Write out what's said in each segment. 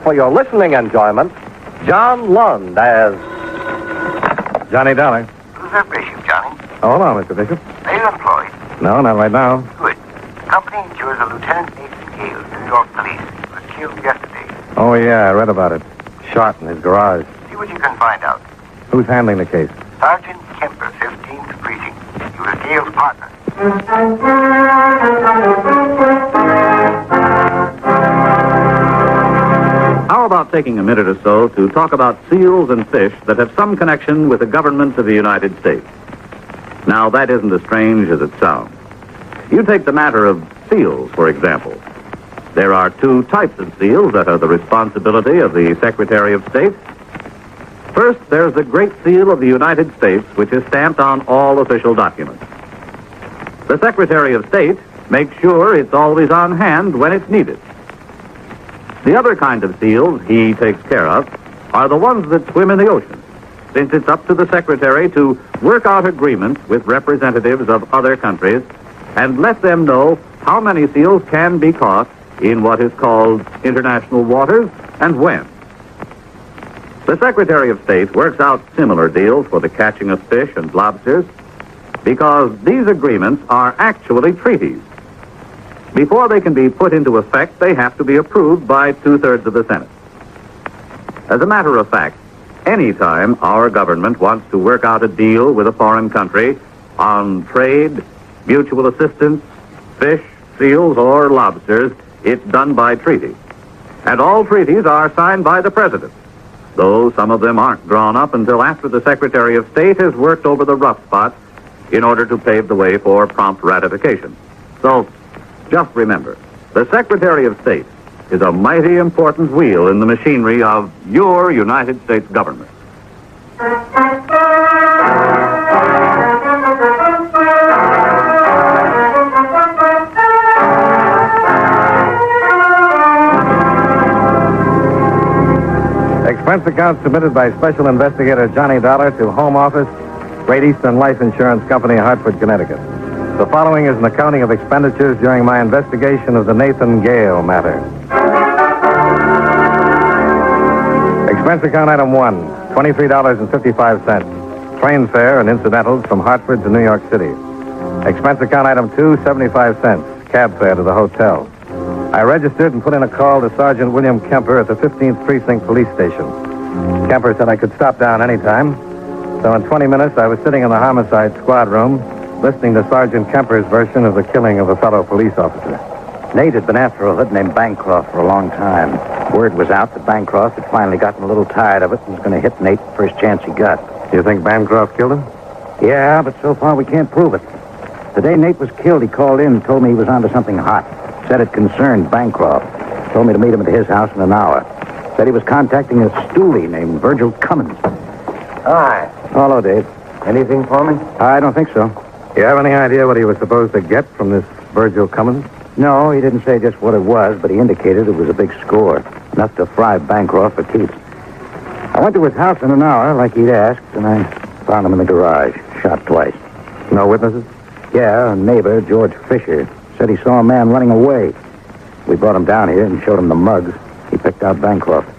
for your listening enjoyment, John Lund as Johnny Dollar. Who's that Bishop, Johnny? Oh, hold on, Mr. Bishop. Are you employed? No, not right now. Good. The company insures a Lieutenant Nathan Gale, New York police. He was killed yesterday. Oh, yeah, I read about it. Shot in his garage. See what you can find out. Who's handling the case? Sergeant Kemper, 15th Precinct. He was Gale's partner. How about taking a minute or so to talk about seals and fish that have some connection with the government of the United States? Now, that isn't as strange as it sounds. You take the matter of seals, for example. There are two types of seals that are the responsibility of the Secretary of State. First, there's the Great Seal of the United States, which is stamped on all official documents. The Secretary of State makes sure it's always on hand when it's needed. The other kind of seals he takes care of are the ones that swim in the ocean, since it's up to the Secretary to work out agreements with representatives of other countries and let them know how many seals can be caught in what is called international waters and when. The Secretary of State works out similar deals for the catching of fish and lobsters because these agreements are actually treaties. Before they can be put into effect, they have to be approved by 2/3 of the Senate. As a matter of fact, any time our government wants to work out a deal with a foreign country on trade, mutual assistance, fish, seals, or lobsters, it's done by treaty. And all treaties are signed by the President, though some of them aren't drawn up until after the Secretary of State has worked over the rough spots in order to pave the way for prompt ratification. So, just remember, the Secretary of State is a mighty important wheel in the machinery of your United States government. Expense account submitted by Special Investigator Johnny Dollar to Home Office, Great Eastern Life Insurance Company, Hartford, Connecticut. The following is an accounting of expenditures during my investigation of the Nathan Gale matter. Expense account item 1, $23.55. Train fare and incidentals from Hartford to New York City. Expense account item 2, 75 cents. Cab fare to the hotel. I registered and put in a call to Sergeant William Kemper at the 15th Precinct Police Station. Kemper said I could stop down anytime. So in 20 minutes, I was sitting in the homicide squad room, listening to Sergeant Kemper's version of the killing of a fellow police officer. Nate had been after a hood named Bancroft for a long time. Word was out that Bancroft had finally gotten a little tired of it and was going to hit Nate the first chance he got. You think Bancroft killed him? Yeah, but so far we can't prove it. The day Nate was killed, he called in and told me he was onto something hot. Said it concerned Bancroft. Told me to meet him at his house in an hour. Said he was contacting a stoolie named Virgil Cummins. Hi. Hello, Dave. Anything for me? I don't think so. You have any idea what he was supposed to get from this Virgil Cummins? No, he didn't say just what it was, but he indicated it was a big score. Enough to fry Bancroft for keeps. I went to his house in an hour, like he'd asked, and I found him in the garage, shot twice. No witnesses? Yeah, a neighbor, George Fisher, said he saw a man running away. We brought him down here and showed him the mugs. He picked out Bancroft.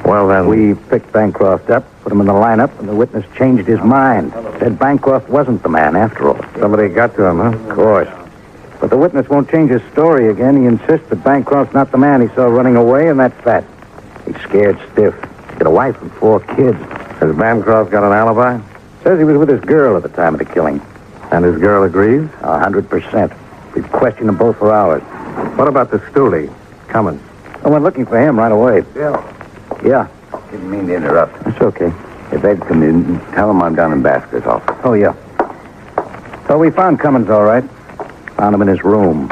Well, then... We picked Bancroft up, put him in the lineup, and the witness changed his mind. Said Bancroft wasn't the man after all. Somebody got to him, huh? Of course. But the witness won't change his story again. He insists that Bancroft's not the man he saw running away, and that's that. He's scared stiff. He's got a wife and 4 kids. Has Bancroft got an alibi? Says he was with his girl at the time of the killing. And his girl agrees? 100%. We've questioned them both for hours. What about the stoolie, Cummins? I went looking for him right away. Bill. Yeah. Didn't mean to interrupt. That's okay. If Ed come in, tell him I'm down in Basker's office. Oh, yeah. So we found Cummins all right. Found him in his room,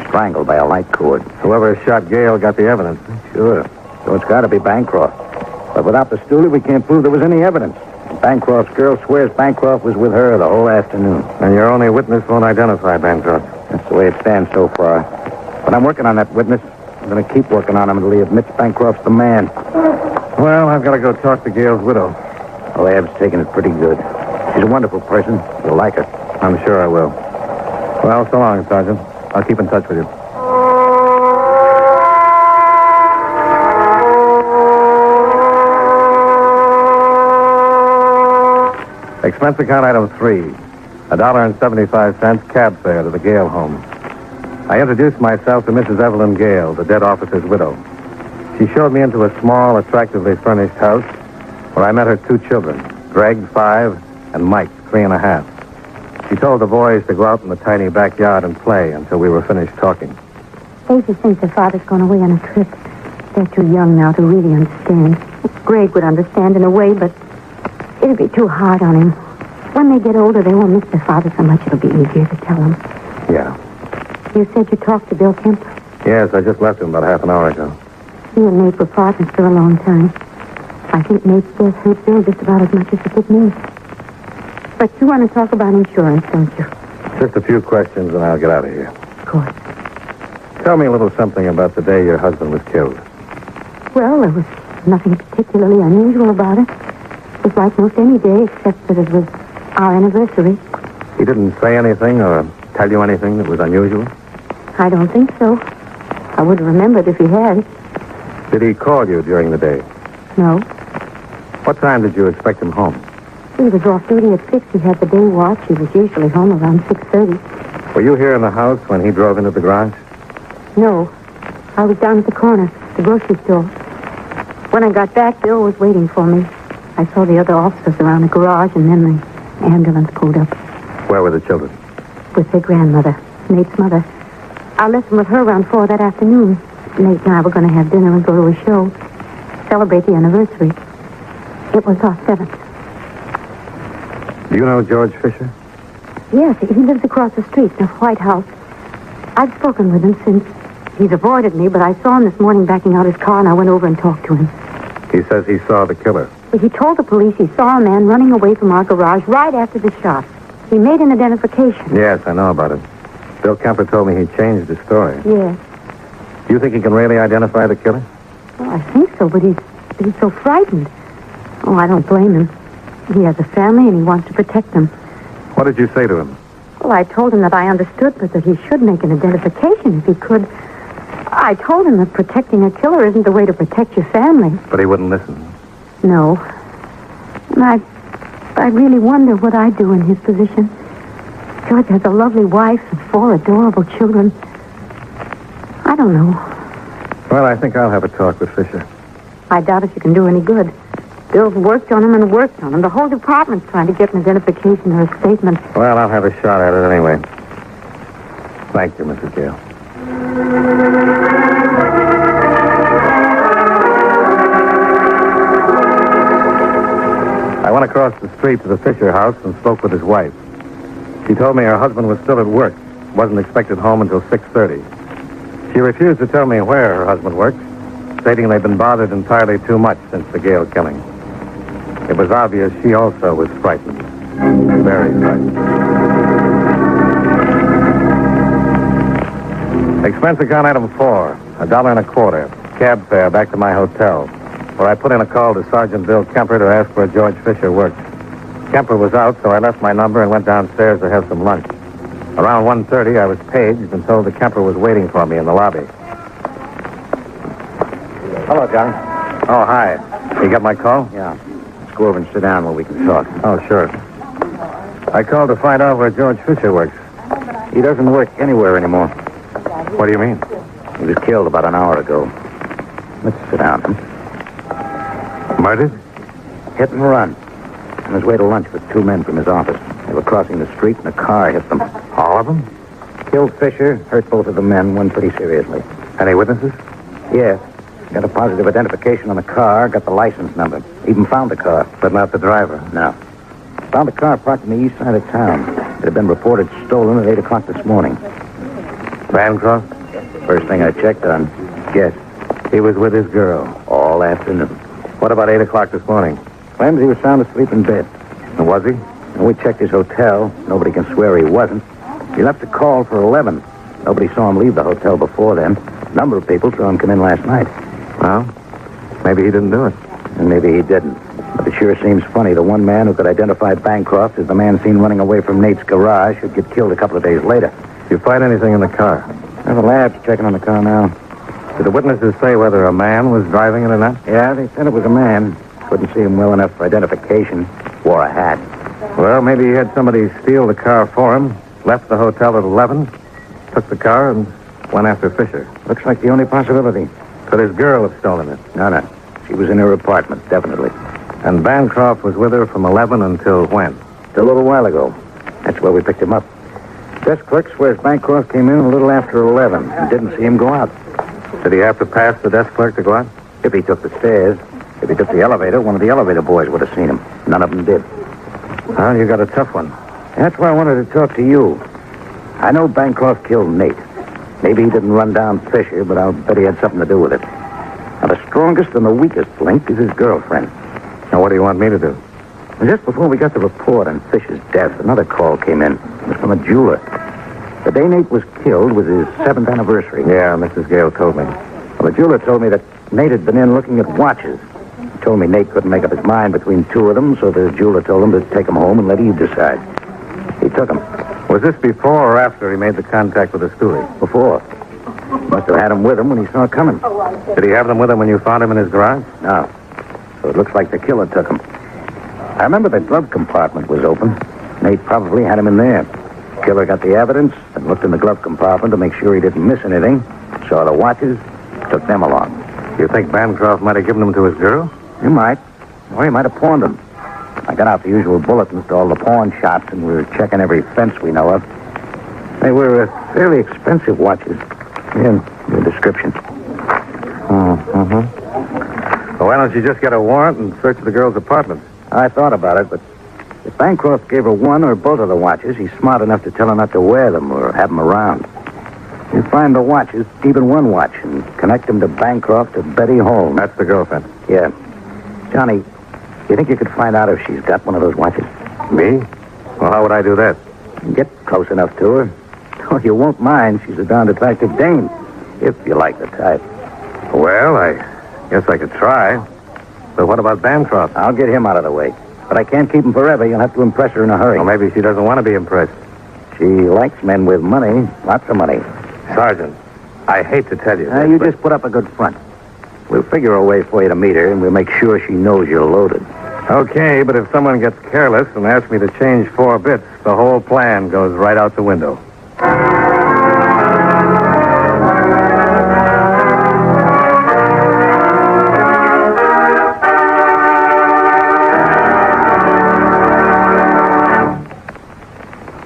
strangled by a light cord. Whoever shot Gale got the evidence. Sure. So it's got to be Bancroft. But without the stoolie, we can't prove there was any evidence. And Bancroft's girl swears Bancroft was with her the whole afternoon. And your only witness won't identify Bancroft. That's the way it stands so far. But I'm working on that witness. I'm going to keep working on him until he admits Bancroft's the man. Well, I've got to go talk to Gale's widow. Oh, Ab's taking it pretty good. She's a wonderful person. You'll like her. I'm sure I will. Well, so long, Sergeant. I'll keep in touch with you. Expense account item 3, $1.75 cab fare to the Gale home. I introduced myself to Mrs. Evelyn Gale, the dead officer's widow. She showed me into a small, attractively furnished house where I met her 2 children, Greg, 5, and Mike, 3.5. She told the boys to go out in the tiny backyard and play until we were finished talking. Daisy thinks her father's gone away on a trip. They're too young now to really understand. Greg would understand in a way, but it'd be too hard on him. When they get older, they won't miss their father so much it'll be easier to tell them. Yeah. You said you talked to Bill Kemp? Yes, I just left him about half an hour ago. He and Nate were partners for a long time. I think Nate's death hurt Bill just about as much as it did me. But you want to talk about insurance, don't you? Just a few questions and I'll get out of here. Of course. Tell me a little something about the day your husband was killed. Well, there was nothing particularly unusual about it. It was like most any day, except that it was our anniversary. He didn't say anything or tell you anything that was unusual? I don't think so. I would have remembered if he had. Did he call you during the day? No. What time did you expect him home? He was off duty at 6. He had the day watch. He was usually home around 6:30. Were you here in the house when he drove into the garage? No. I was down at the corner, the grocery store. When I got back, Bill was waiting for me. I saw the other officers around the garage, and then the ambulance pulled up. Where were the children? With their grandmother, Nate's mother. I left them with her around 4 that afternoon. Nate and I were going to have dinner and go to a show. Celebrate the anniversary. It was our 7th. Do you know George Fisher? Yes, he lives across the street in a white house. I've spoken with him since. He's avoided me, but I saw him this morning backing out his car, and I went over and talked to him. He says he saw the killer. He told the police he saw a man running away from our garage right after the shot. He made an identification. Yes, I know about it. Bill Kemper told me he changed his story. Yes. Do you think he can really identify the killer? Well, I think so, but he's so frightened. Oh, I don't blame him. He has a family, and he wants to protect them. What did you say to him? Well, I told him that I understood, but that he should make an identification if he could. I told him that protecting a killer isn't the way to protect your family. But he wouldn't listen. No. And I really wonder what I'd do in his position. George has a lovely wife and 4 adorable children. I don't know. Well, I think I'll have a talk with Fisher. I doubt if you can do any good. Bill's worked on him and worked on him. The whole department's trying to get an identification or a statement. Well, I'll have a shot at it anyway. Thank you, Mrs. Gale. I went across the street to the Fisher house and spoke with his wife. She told me her husband was still at work, wasn't expected home until 6:30. She refused to tell me where her husband worked, stating they'd been bothered entirely too much since the Gale killing. It was obvious she also was frightened. Very frightened. Expense account item 4, $1.25, cab fare back to my hotel, where I put in a call to Sergeant Bill Kemper to ask where George Fisher worked. Kemper was out, so I left my number and went downstairs to have some lunch. Around 1:30, I was paged and told that Kemper was waiting for me in the lobby. Hello, Johnny. Oh, hi. You got my call? Yeah. Let's go over and sit down where we can talk. Oh, sure. I called to find out where George Fisher works. He doesn't work anywhere anymore. What do you mean? He was killed about an hour ago. Let's sit down. Murdered? Hit and run. On his way to lunch with 2 men from his office. They were crossing the street and a car hit them. All of them? Killed Fisher, hurt both of the men, one pretty seriously. Any witnesses? Yes. Got a positive identification on the car, got the license number. Even found the car. But not the driver. No. Found the car parked on the east side of town. It had been reported stolen at 8 o'clock this morning. Bancroft? First thing I checked on. Yes. He was with his girl. All afternoon. What about 8 o'clock this morning? Claims he was sound asleep in bed. And was he? And we checked his hotel. Nobody can swear he wasn't. He left a call for 11. Nobody saw him leave the hotel before then. A number of people saw him come in last night. Well, maybe he didn't do it. And maybe he didn't. But it sure seems funny. The one man who could identify Bancroft as the man seen running away from Nate's garage should get killed a couple of days later. Did you find anything in the car? The lab's checking on the car now. Did the witnesses say whether a man was driving it or not? Yeah, they said it was a man. Couldn't see him well enough for identification. Wore a hat. Well, maybe he had somebody steal the car for him, left the hotel at 11, took the car, and went after Fisher. Looks like the only possibility. Could his girl have stolen it? No. She was in her apartment, definitely. And Bancroft was with her from 11 until when? A little while ago. That's where we picked him up. Desk clerk swears Bancroft came in a little after 11 and didn't see him go out. Did he have to pass the desk clerk to go out? If he took the stairs, if he took the elevator, one of the elevator boys would have seen him. None of them did. Well, you got a tough one. That's why I wanted to talk to you. I know Bancroft killed Nate. Maybe he didn't run down Fisher, but I'll bet he had something to do with it. Now, the strongest and the weakest link is his girlfriend. Now, what do you want me to do? Just before we got the report on Fisher's death, another call came in. It was from a jeweler. The day Nate was killed was his 7th anniversary. Yeah, Mrs. Gale told me. Well, the jeweler told me that Nate had been in looking at watches. He told me Nate couldn't make up his mind between two of them, so the jeweler told him to take them home and let Eve decide. He took them. Was this before or after he made the contact with the stoolie? Before. Must have had them with him when he saw it coming. Did he have them with him when you found him in his garage? No. So it looks like the killer took them. I remember the glove compartment was open. Nate probably had him in there. Killer got the evidence and looked in the glove compartment to make sure he didn't miss anything. Saw the watches, took them along. You think Bancroft might have given them to his girl? He might. Or he might have pawned them. I got out the usual bulletins to all the pawn shops, and we were checking every fence we know of. They were fairly expensive watches. In the description. Well, why don't you just get a warrant and search the girl's apartment? I thought about it, but if Bancroft gave her one or both of the watches, he's smart enough to tell her not to wear them or have them around. You find the watches, even one watch, and connect them to Bancroft or Betty Holmes. That's the girlfriend. Yeah. Johnny, you think you could find out if she's got one of those watches? Me? Well, how would I do that? Get close enough to her. Oh, you won't mind. She's a darned attractive dame, if you like the type. Well, I guess I could try. But what about Bancroft? I'll get him out of the way. But I can't keep him forever. You'll have to impress her in a hurry. Well, maybe she doesn't want to be impressed. She likes men with money. Lots of money. Sergeant, I hate to tell you this, You but just put up a good front. We'll figure a way for you to meet her, and we'll make sure she knows you're loaded. Okay, but if someone gets careless and asks me to change 4 bits, the whole plan goes right out the window.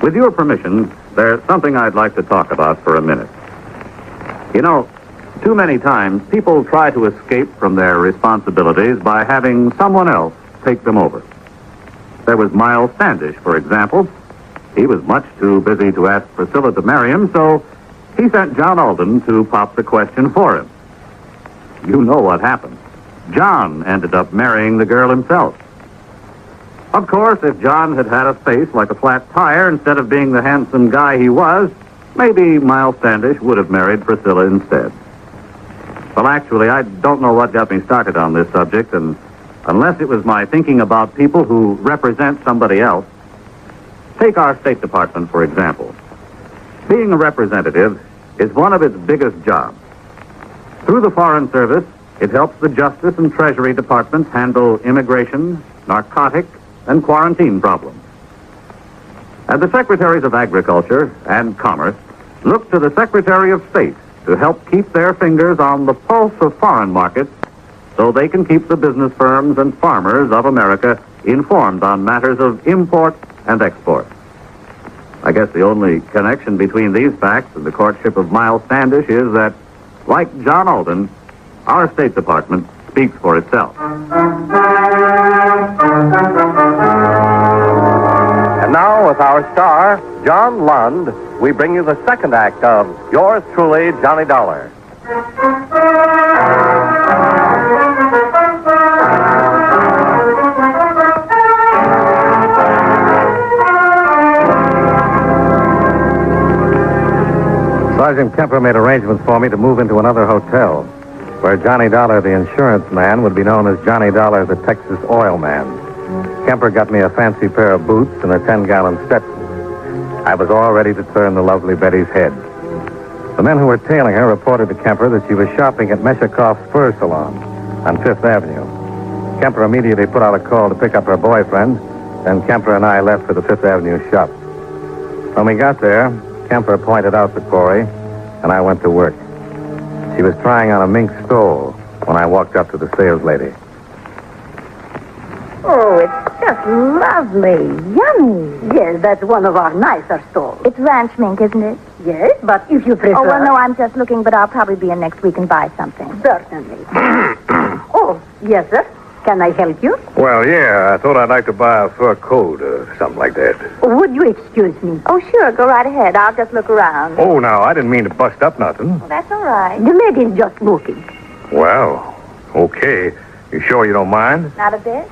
With your permission, there's something I'd like to talk about for a minute. You know, too many times people try to escape from their responsibilities by having someone else take them over. There was Miles Standish, for example. He was much too busy to ask Priscilla to marry him, so he sent John Alden to pop the question for him. You know what happened. John ended up marrying the girl himself. Of course, if John had had a face like a flat tire instead of being the handsome guy he was, maybe Miles Standish would have married Priscilla instead. Well, actually, I don't know what got me started on this subject, and unless it was my thinking about people who represent somebody else. Take our State Department, for example. Being a representative is one of its biggest jobs. Through the Foreign Service, it helps the Justice and Treasury Departments handle immigration, narcotic, and quarantine problems. And the Secretaries of Agriculture and Commerce look to the Secretary of State to help keep their fingers on the pulse of foreign markets so they can keep the business firms and farmers of America informed on matters of import and export. I guess the only connection between these facts and the courtship of Miles Standish is that, like John Alden, our State Department speaks for itself. And now, with our star, John Lund, we bring you the second act of Yours Truly, Johnny Dollar. Sergeant Kemper made arrangements for me to move into another hotel, where Johnny Dollar, the insurance man, would be known as Johnny Dollar, the Texas oil man. Kemper got me a fancy pair of boots and a 10-gallon Stetson. I was all ready to turn the lovely Betty's head. The men who were tailing her reported to Kemper that she was shopping at Meshakoff's Fur Salon on 5th Avenue. Kemper immediately put out a call to pick up her boyfriend, Then Kemper and I left for the Fifth Avenue shop. When we got there, Kemper pointed out the quarry, and I went to work. She was trying on a mink stole when I walked up to the sales lady. Oh, it's just lovely. Yummy. Yes, that's one of our nicer stalls. It's ranch mink, isn't it? Yes, but if you prefer... Oh, well, no, I'm just looking, but I'll probably be in next week and buy something. Certainly. Oh, yes, sir. Can I help you? Well, yeah, I thought I'd like to buy a fur coat or something like that. Would you excuse me? Oh, sure, go right ahead. I'll just look around. Oh, no, I didn't mean to bust up nothing. Well, that's all right. The lady's just looking. Well, okay. You sure you don't mind? Not a bit?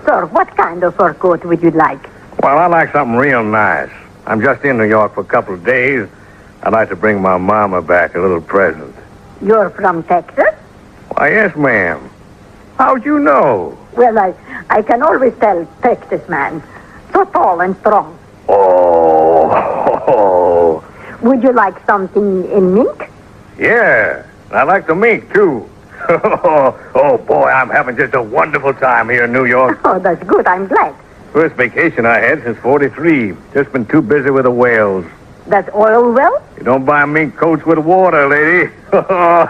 Sir, what kind of fur coat would you like? Well, I'd like something real nice. I'm just in New York for a couple of days. I'd like to bring my mama back a little present. You're from Texas? Why, yes, ma'am. How'd you know? Well, I can always tell Texas man. So tall and strong. Oh. Would you like something in mink? Yeah, I like the mink, too. Oh, boy, I'm having just a wonderful time here in New York. Oh, that's good. I'm glad. First vacation I had since 43. Just been too busy with the whales. That's oil well? You don't buy mink coats with water, lady. Well,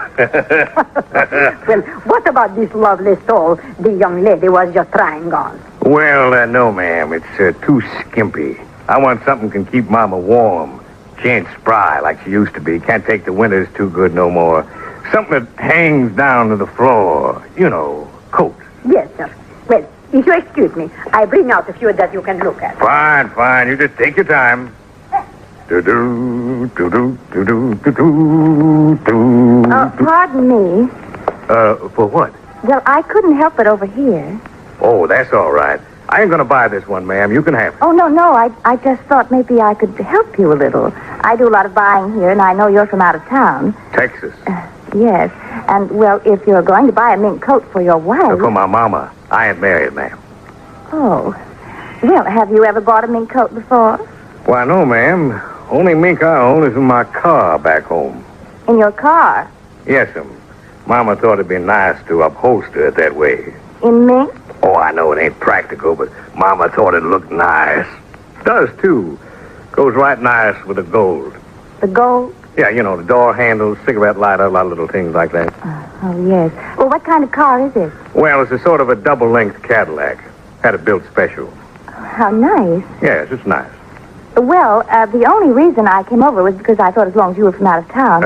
what about this lovely stole the young lady was just trying on? Well, no, ma'am. It's too skimpy. I want something can keep Mama warm. She ain't spry like she used to be. Can't take the winters too good no more. Something that hangs down to the floor. You know, coat. Yes, sir. Well, if you excuse me, I bring out a few that you can look at. Fine. You just take your time. Do-do, do-do, do-do, do-do, do. Pardon me. For what? Well, I couldn't help it over here. Oh, that's all right. I ain't gonna buy this one, ma'am. You can have it. Oh, no. I just thought maybe I could help you a little. I do a lot of buying here, and I know you're from out of town. Texas. Yes. And, well, if you're going to buy a mink coat for your wife... For my mama. I ain't married, ma'am. Oh. Well, have you ever bought a mink coat before? Why, no, ma'am. Only mink I own is in my car back home. In your car? Yes'm. Mama thought it'd be nice to upholster it that way. In mink? Oh, I know it ain't practical, but Mama thought it looked nice. Does, too. Goes right nice with the gold. The gold? Yeah, you know, the door handles, cigarette lighter, a lot of little things like that. Oh, yes. Well, what kind of car is it? Well, it's a sort of a double-length Cadillac. Had it built special. How nice. Yes, it's nice. Well, the only reason I came over was because I thought as long as you were from out of town...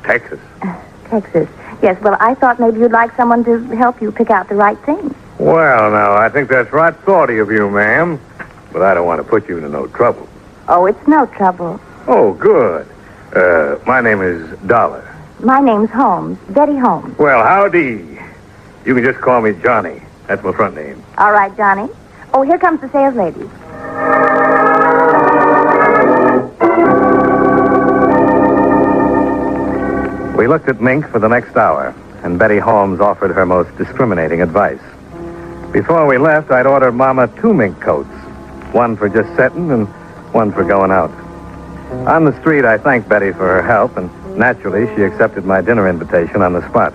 Texas. Texas. Yes, well, I thought maybe you'd like someone to help you pick out the right thing. Well, now, I think that's right thoughty of you, ma'am. But I don't want to put you into no trouble. Oh, it's no trouble. Oh, good. My name is Dollar. My name's Holmes. Betty Holmes. Well, howdy. You can just call me Johnny. That's my front name. All right, Johnny. Oh, here comes the sales lady. We looked at mink for the next hour, and Betty Holmes offered her most discriminating advice. Before we left, I'd ordered Mama 2 mink coats, one for just setting and one for going out. On the street, I thanked Betty for her help, and naturally, she accepted my dinner invitation on the spot.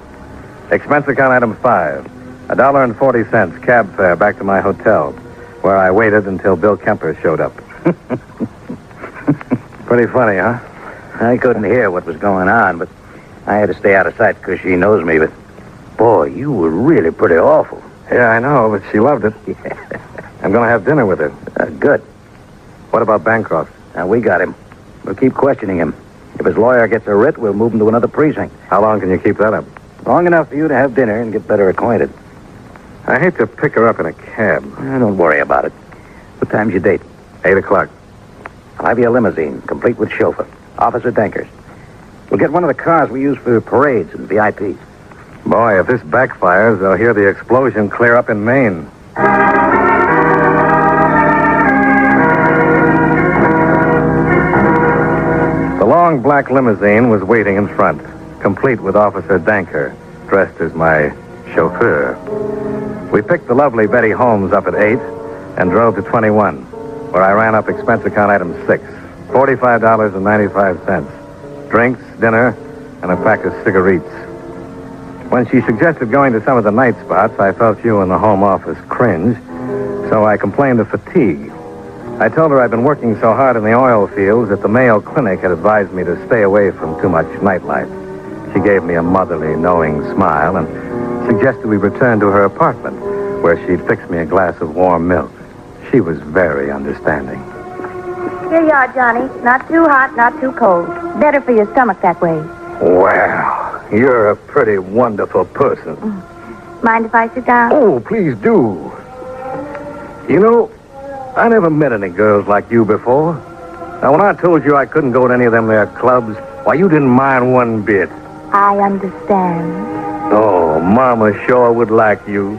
Expense account item 5, $1.40 cab fare back to my hotel, where I waited until Bill Kemper showed up. Pretty funny, huh? I couldn't hear what was going on, but I had to stay out of sight because she knows me. But, boy, you were really pretty awful. Yeah, I know, but she loved it. Yeah. I'm going to have dinner with her. Good. What about Bancroft? Now, we got him. We'll keep questioning him. If his lawyer gets a writ, we'll move him to another precinct. How long can you keep that up? Long enough for you to have dinner and get better acquainted. I hate to pick her up in a cab. Don't worry about it. What time's your date? 8 o'clock. I'll have you a limousine, complete with chauffeur. Officer Dankers. We'll get one of the cars we use for parades and VIPs. Boy, if this backfires, they'll hear the explosion clear up in Maine. The long black limousine was waiting in front, complete with Officer Danker, dressed as my chauffeur. We picked the lovely Betty Holmes up at 8 and drove to 21, where I ran up expense account item 6, $45.95. Drinks, dinner, and a pack of cigarettes. When she suggested going to some of the night spots, I felt you in the home office cringe. So I complained of fatigue. I told her I'd been working so hard in the oil fields that the Mayo Clinic had advised me to stay away from too much nightlife. She gave me a motherly, knowing smile and suggested we return to her apartment, where she'd fix me a glass of warm milk. She was very understanding. Here you are, Johnny. Not too hot, not too cold. Better for your stomach that way. Well, you're a pretty wonderful person. Mind if I sit down? Oh, please do. You know, I never met any girls like you before. Now, when I told you I couldn't go to any of them there clubs, why, you didn't mind one bit. I understand. Oh, Mama sure would like you.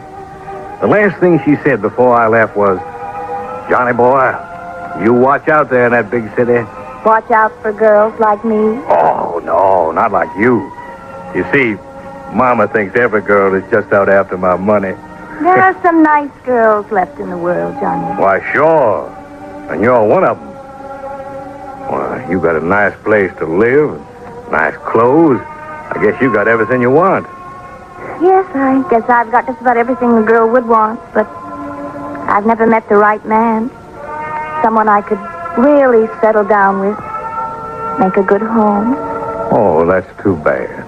The last thing she said before I left was, Johnny boy, you watch out there in that big city. Watch out for girls like me. Oh, no, not like you. You see, Mama thinks every girl is just out after my money. There are some nice girls left in the world, Johnny. Why, sure. And you're one of them. Why, you got a nice place to live, nice clothes. I guess you got everything you want. Yes, I guess I've got just about everything a girl would want, but I've never met the right man. Someone I could really settle down with, make a good home. Oh, that's too bad.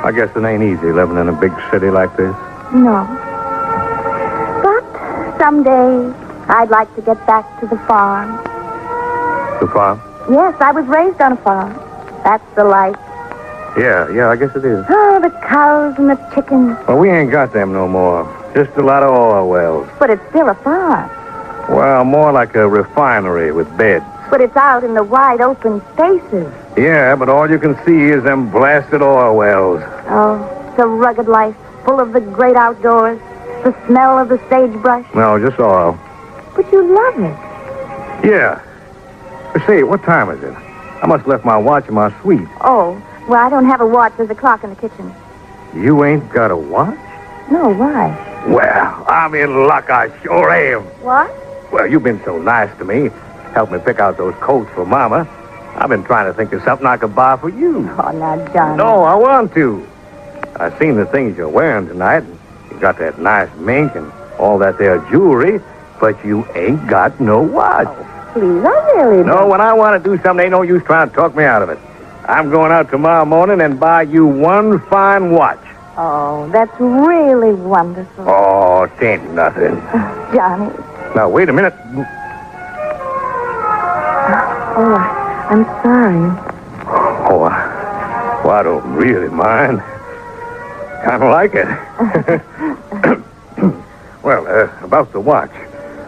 I guess it ain't easy living in a big city like this. No. But someday I'd like to get back to the farm. The farm? Yes, I was raised on a farm. That's the life. Yeah, I guess it is. Oh, the cows and the chickens. Well, we ain't got them no more. Just a lot of oil wells. But it's still a farm. Well, more like a refinery with beds. But it's out in the wide open spaces. Yeah, but all you can see is them blasted oil wells. Oh, it's a rugged life, full of the great outdoors, the smell of the sagebrush. No, just oil. But you love it. Yeah. Say, what time is it? I must have left my watch in my suite. Oh, well, I don't have a watch. There's a clock in the kitchen. You ain't got a watch? No, why? Well, I'm in luck, I sure am. What? Well, you've been so nice to me. Helped me pick out those coats for Mama. I've been trying to think of something I could buy for you. Oh, now, Johnny. No, I want to. I've seen the things you're wearing tonight. You got that nice mink and all that there jewelry, but you ain't got no watch. Oh, please, I really don't. No, when I want to do something, ain't no use trying to talk me out of it. I'm going out tomorrow morning and buy you one fine watch. Oh, that's really wonderful. Oh, it ain't nothing. Johnny. Now, wait a minute. Oh, I'm sorry. Oh, I don't really mind. Kind of like it. Well, about the watch.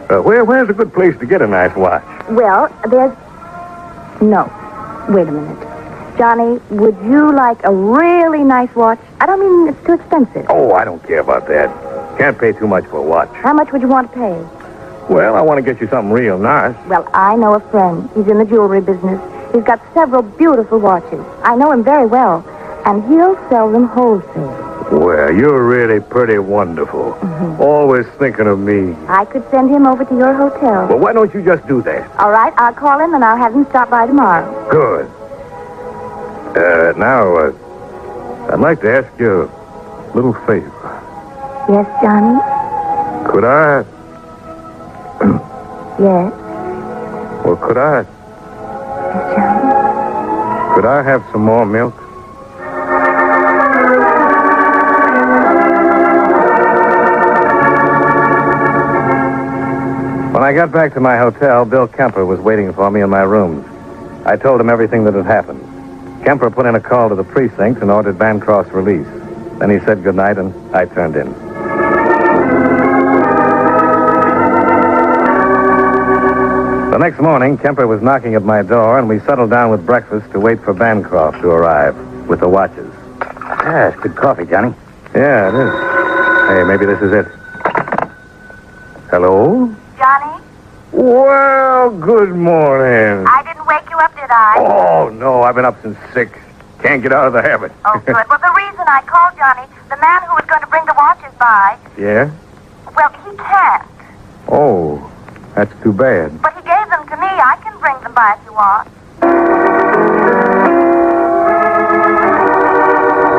Where's a good place to get a nice watch? Well, there's... No. Wait a minute. Johnny, would you like a really nice watch? I don't mean it's too expensive. Oh, I don't care about that. Can't pay too much for a watch. How much would you want to pay? Well, I want to get you something real nice. Well, I know a friend. He's in the jewelry business. He's got several beautiful watches. I know him very well. And he'll sell them wholesale. Well, you're really pretty wonderful. Always thinking of me. I could send him over to your hotel. Well, why don't you just do that? All right, I'll call him and I'll have him stop by tomorrow. Good. Now, I'd like to ask you a little favor. Yes, Johnny? Could I... Yes. Well, could I... Yes, Johnny? Could I have some more milk? When I got back to my hotel, Bill Kemper was waiting for me in my room. I told him everything that had happened. Kemper put in a call to the precinct and ordered Bancroft's release. Then he said goodnight, and I turned in. The next morning, Kemper was knocking at my door, and we settled down with breakfast to wait for Bancroft to arrive with the watches. Yeah, it's good coffee, Johnny. Yeah, it is. Hey, maybe this is it. Hello? Johnny? Well, good morning. I didn't wake you up, did I? Oh, no, I've been up since 6. Can't get out of the habit. Oh, good. Well, the reason I called, Johnny, the man who was going to bring the watches by, Yeah? well, he can't. Oh, that's too bad. But he gave them to me. I can bring them by if you want.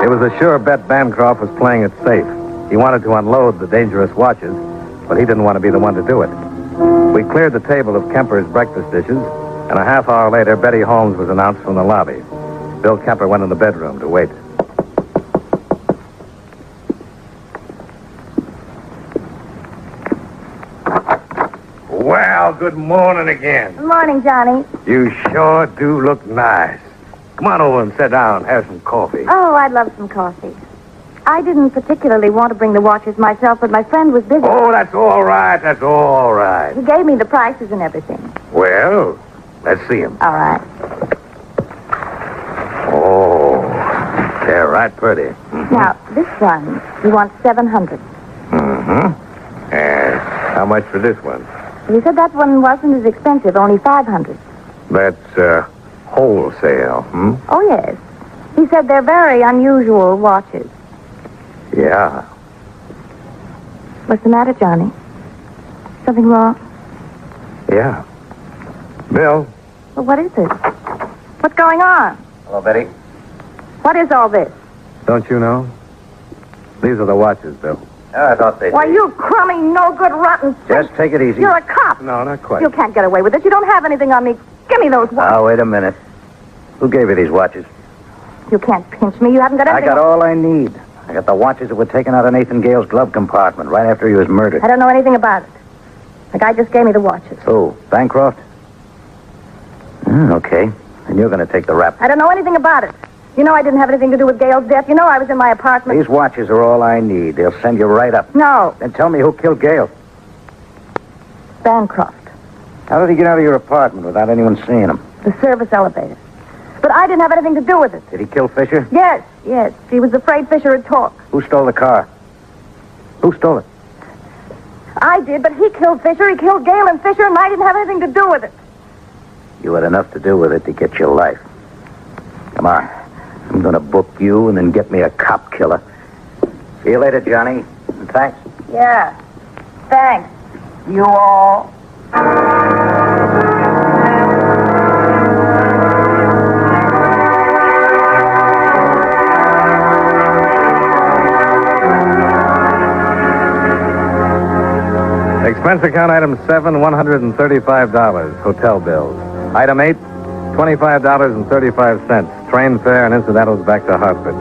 It was a sure bet Bancroft was playing it safe. He wanted to unload the dangerous watches, but he didn't want to be the one to do it. We cleared the table of Kemper's breakfast dishes, and a half hour later, Betty Holmes was announced from the lobby. Bill Kemper went in the bedroom to wait. Well, good morning again. Good morning, Johnny. You sure do look nice. Come on over and sit down and have some coffee. Oh, I'd love some coffee. I didn't particularly want to bring the watches myself, but my friend was busy. Oh, that's all right. That's all right. He gave me the prices and everything. Well, let's see them. All right. Oh, they're right pretty. Now, this one, you want $700. Mm-hmm. And how much for this one? He said that one wasn't as expensive, only $500. That's wholesale, hmm? Oh, yes. He said they're very unusual watches. Yeah. What's the matter, Johnny? Something wrong? Yeah. Bill? Well, what is it? What's going on? Hello, Betty. What is all this? Don't you know? These are the watches, Bill. I thought they'd Why, you crummy, no-good, rotten... Just take it easy. You're a cop. No, not quite. You can't get away with it. You don't have anything on me. Give me those watches. Now, wait a minute. Who gave you these watches? You can't pinch me. You haven't got I anything... got all I need. I got the watches that were taken out of Nathan Gale's glove compartment right after he was murdered. I don't know anything about it. The guy just gave me the watches. Oh, Bancroft? Okay. And you're going to take the rap. I don't know anything about it. You know I didn't have anything to do with Gale's death. You know I was in my apartment. These watches are all I need. They'll send you right up. No. Then tell me who killed Gale. Bancroft. How did he get out of your apartment without anyone seeing him? The service elevator. But I didn't have anything to do with it. Did he kill Fisher? Yes. He was afraid Fisher would talk. Who stole the car? Who stole it? I did, but he killed Fisher. He killed Gale and Fisher, and I didn't have anything to do with it. You had enough to do with it to get your life. Come on. I'm going to book you and then get me a cop killer. See you later, Johnny. And thanks. Yeah. Thanks. You all. Expense account item 7, $135, hotel bills. Item 8, $25.35, train fare and incidentals back to Hartford.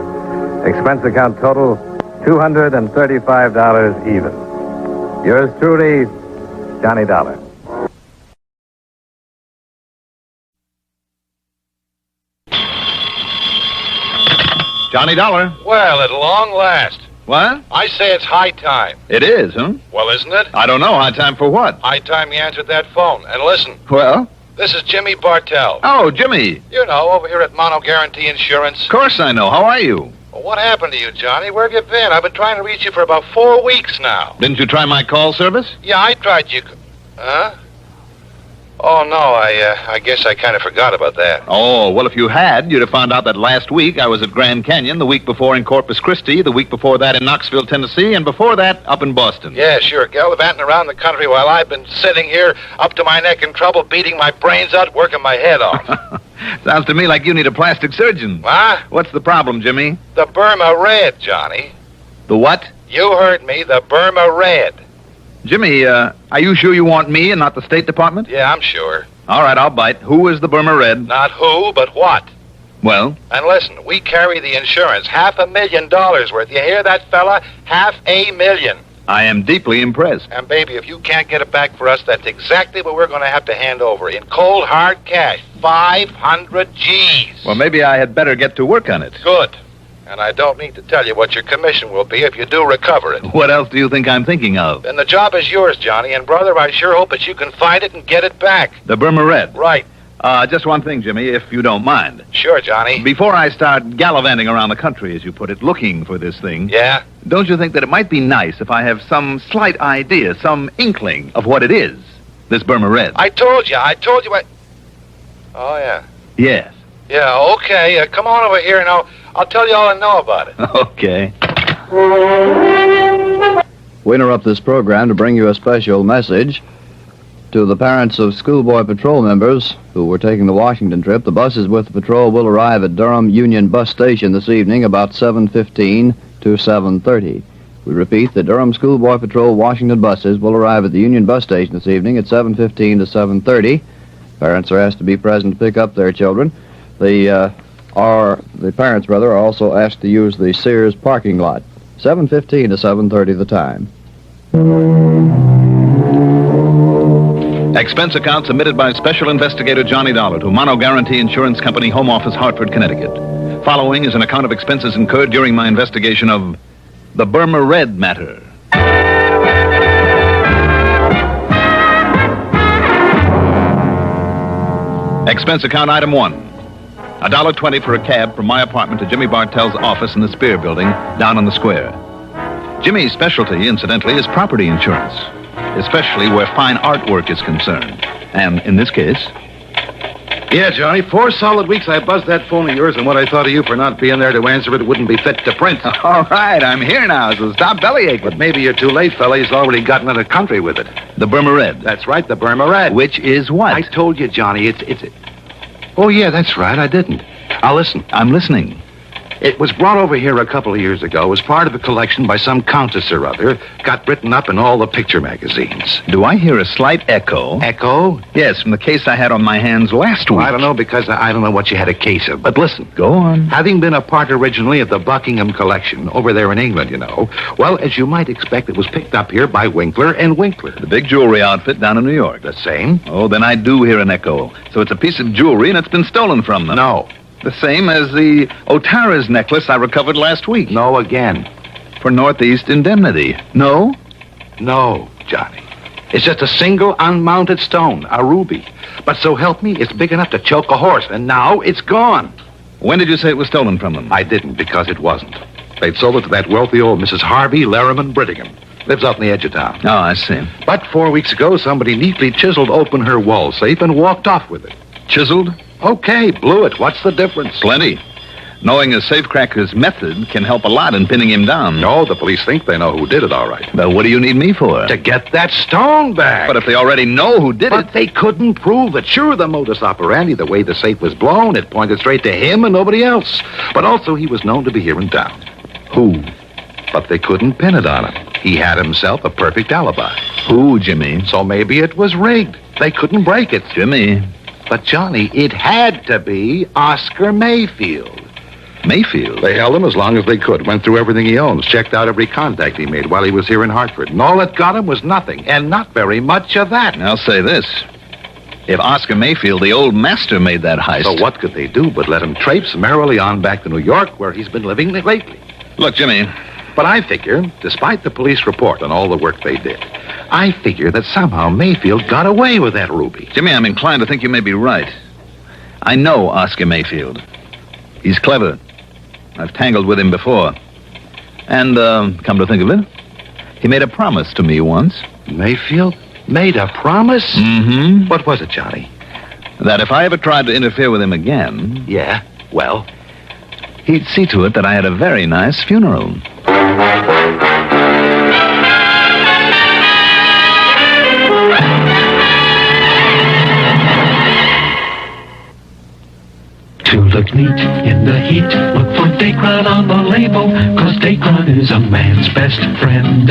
Expense account total, $235 even. Yours truly, Johnny Dollar. Johnny Dollar. Well, at long last. What? I say it's high time. It is, huh? Well, isn't it? I don't know. High time for what? High time you answered that phone. And listen, Well? this is Jimmy Bartell. Oh, Jimmy. You know, over here at Mono Guarantee Insurance. Of course I know. How are you? Well, what happened to you, Johnny? Where have you been? I've been trying to reach you for about 4 weeks now. Didn't you try my call service? Yeah, I tried you. Huh? Oh, no, I guess I kind of forgot about that. Oh, well, if you had, you'd have found out that last week I was at Grand Canyon, the week before in Corpus Christi, the week before that in Knoxville, Tennessee, and before that up in Boston. Yeah, sure, gallivanting around the country while I've been sitting here up to my neck in trouble, beating my brains out, working my head off. Sounds to me like you need a plastic surgeon. Huh? What's the problem, Jimmy? The Burma Red, Johnny. The what? You heard me, the Burma Red. Jimmy, are you sure you want me and not the State Department? Yeah, I'm sure. All right, I'll bite. Who is the Burma Red? Not who, but what. Well? And listen, we carry the insurance, $500,000 worth. You hear that, fella? $500,000. I am deeply impressed. And, baby, if you can't get it back for us, that's exactly what we're going to have to hand over in cold, hard cash. 500 G's. Well, maybe I had better get to work on it. Good. And I don't need to tell you what your commission will be if you do recover it. What else do you think I'm thinking of? Then the job is yours, Johnny. And, brother, I sure hope that you can find it and get it back. The Burma Red. Right. Just one thing, Jimmy, if you don't mind. Sure, Johnny. Before I start gallivanting around the country, as you put it, looking for this thing, Yeah? don't you think that it might be nice if I have some slight idea, some inkling of what it is, this Burma Red? I told you. Oh, yeah. Yes. Yeah, okay. Come on over here and I'll tell you all I know about it. Okay. We interrupt this program to bring you a special message. To the parents of schoolboy patrol members who were taking the Washington trip, the buses with the patrol will arrive at Durham Union Bus Station this evening about 7:15 to 7:30. We repeat, the Durham Schoolboy Patrol Washington buses will arrive at the Union Bus Station this evening at 7:15 to 7:30. Parents are asked to be present to pick up their children. The parents are also asked to use the Sears parking lot. 7:15 to 7:30 the time. Expense account submitted by Special Investigator Johnny Dollar to Mono Guarantee Insurance Company, Home Office, Hartford, Connecticut. Following is an account of expenses incurred during my investigation of the Burma Red matter. Expense account item 1. $1.20 for a cab from my apartment to Jimmy Bartell's office in the Spear Building down on the square. Jimmy's specialty, incidentally, is property insurance, especially where fine artwork is concerned. And in this case... Yeah, Johnny, 4 solid weeks I buzzed that phone of yours, and what I thought of you for not being there to answer it wouldn't be fit to print. All right, I'm here now, so stop bellyaching. But maybe you're too late, fella. He's already gotten into the country with it. The Burma Red. That's right, the Burma Red. Which is what? I told you, Johnny, it's... Oh, yeah, that's right, I didn't. Now, listen. I'm listening. It was brought over here a couple of years ago as part of a collection by some countess or other. Got written up in all the picture magazines. Do I hear a slight echo? Echo? Yes, from the case I had on my hands last week. Well, I don't know, because I don't know what you had a case of. But listen. Go on. Having been a part originally of the Buckingham collection, over there in England, you know, well, as you might expect, it was picked up here by Winkler and Winkler. The big jewelry outfit down in New York. The same? Oh, then I do hear an echo. So it's a piece of jewelry and it's been stolen from them. No. The same as the Otara's necklace I recovered last week. No again. For Northeast indemnity. No? No, Johnny. It's just a single unmounted stone, a ruby. But so help me, it's big enough to choke a horse, and now it's gone. When did you say it was stolen from them? I didn't, because it wasn't. They'd sold it to that wealthy old Mrs. Harvey Larriman Brittingham. Lives out in the edge of town. Oh, I see. But 4 weeks ago, somebody neatly chiseled open her wall safe and walked off with it. Chiseled? Okay, blew it. What's the difference? Plenty. Knowing a safecracker's method can help a lot in pinning him down. No, the police think they know who did it, all right. Well, what do you need me for? To get that stone back. But if they already know who did But they couldn't prove it. Sure, the modus operandi, the way the safe was blown, it pointed straight to him and nobody else. But also, he was known to be here in town. Who? But they couldn't pin it on him. He had himself a perfect alibi. Who, Jimmy? So maybe it was rigged. They couldn't break it. Jimmy. But, Johnny, it had to be Oscar Mayfield. Mayfield? They held him as long as they could, went through everything he owns, checked out every contact he made while he was here in Hartford. And all that got him was nothing, and not very much of that. I'll say this. If Oscar Mayfield, the old master, made that heist... So what could they do but let him traipse merrily on back to New York, where he's been living lately? Look, Jimmy... But I figure, despite the police report and all the work they did, I figure that somehow Mayfield got away with that ruby. Jimmy, I'm inclined to think you may be right. I know Oscar Mayfield. He's clever. I've tangled with him before. And, come to think of it, he made a promise to me once. Mayfield made a promise? Mm-hmm. What was it, Johnny? That if I ever tried to interfere with him again... Yeah, well... He'd see to it that I had a very nice funeral. To look neat in the heat, look for Dacron on the label, 'cause Dacron is a man's best friend.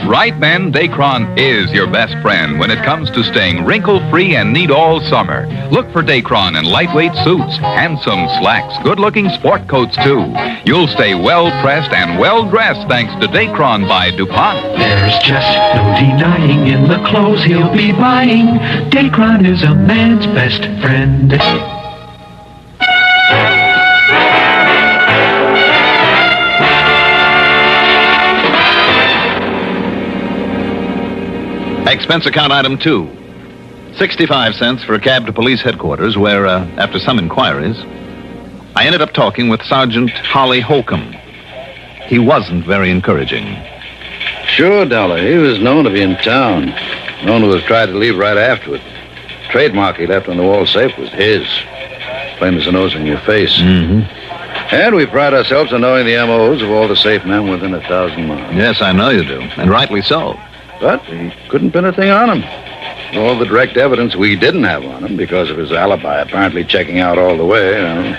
Right, men, Dacron is your best friend when it comes to staying wrinkle-free and neat all summer. Look for Dacron in lightweight suits, handsome slacks, good-looking sport coats, too. You'll stay well-pressed and well-dressed thanks to Dacron by DuPont. There's just no denying in the clothes he'll be buying, Dacron is a man's best friend. Expense account item 2. 65 cents for a cab to police headquarters where, after some inquiries, I ended up talking with Sergeant Holly Holcomb. He wasn't very encouraging. Sure, Dollar. He was known to be in town. Known to have tried to leave right afterward. Trademark he left on the wall safe was his. Plain as the nose on your face. Mm-hmm. And we pride ourselves on knowing the MOs of all the safe men within 1,000 miles. Yes, I know you do, and rightly so. But we couldn't pin a thing on him. All the direct evidence we didn't have on him because of his alibi apparently checking out all the way.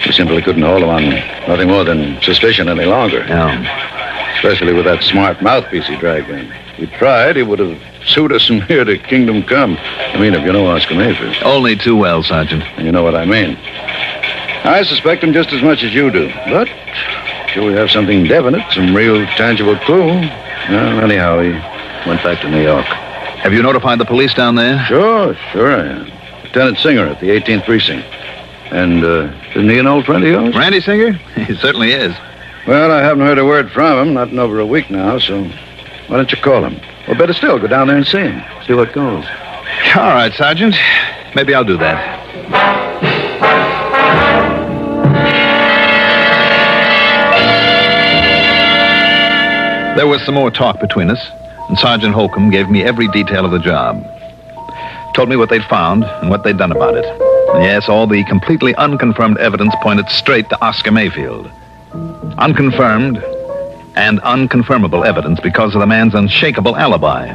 We simply couldn't hold him on nothing more than suspicion any longer. Yeah. Especially with that smart mouthpiece he dragged in. If he tried, he would have sued us from here to Kingdom Come. I mean, if you know Oscar Mayfield. Only too well, Sergeant. And you know what I mean. I suspect him just as much as you do. But till we have something definite, some real tangible clue. Well, anyhow, he went back to New York. Have you notified the police down there? Sure I am. Lieutenant Singer at the 18th Precinct. And, isn't he an old friend of yours? Randy Singer? He certainly is. Well, I haven't heard a word from him, not in over a week now, so why don't you call him? Or better still, go down there and see him. See what goes. All right, Sergeant. Maybe I'll do that. There was some more talk between us, and Sergeant Holcomb gave me every detail of the job. Told me what they'd found and what they'd done about it. And yes, all the completely unconfirmed evidence pointed straight to Oscar Mayfield. Unconfirmed and unconfirmable evidence because of the man's unshakable alibi.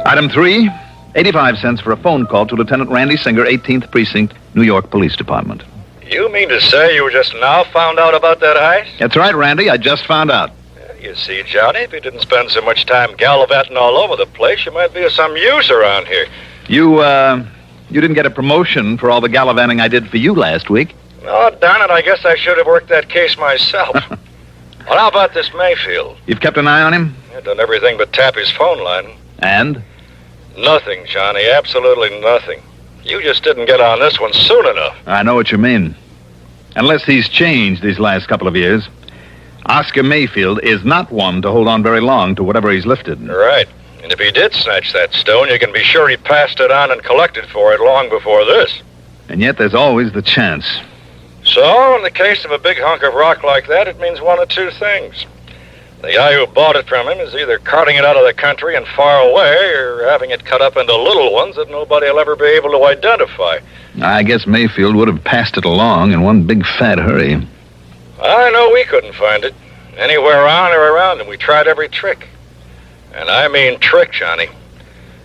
Item 3, 85 cents for a phone call to Lieutenant Randy Singer, 18th Precinct, New York Police Department. You mean to say you just now found out about that heist? That's right, Randy. I just found out. You see, Johnny, if you didn't spend so much time gallivanting all over the place, you might be of some use around here. You didn't get a promotion for all the gallivanting I did for you last week. Oh, darn it, I guess I should have worked that case myself. Well, how about this Mayfield? You've kept an eye on him? I've done everything but tap his phone line. And? Nothing, Johnny, absolutely nothing. You just didn't get on this one soon enough. I know what you mean. Unless he's changed these last couple of years. Oscar Mayfield is not one to hold on very long to whatever he's lifted. Right. And if he did snatch that stone, you can be sure he passed it on and collected for it long before this. And yet there's always the chance. So, in the case of a big hunk of rock like that, it means one of two things. The guy who bought it from him is either carting it out of the country and far away, or having it cut up into little ones that nobody will ever be able to identify. I guess Mayfield would have passed it along in one big fat hurry. I know we couldn't find it. Anywhere on or around him. We tried every trick. And I mean trick, Johnny.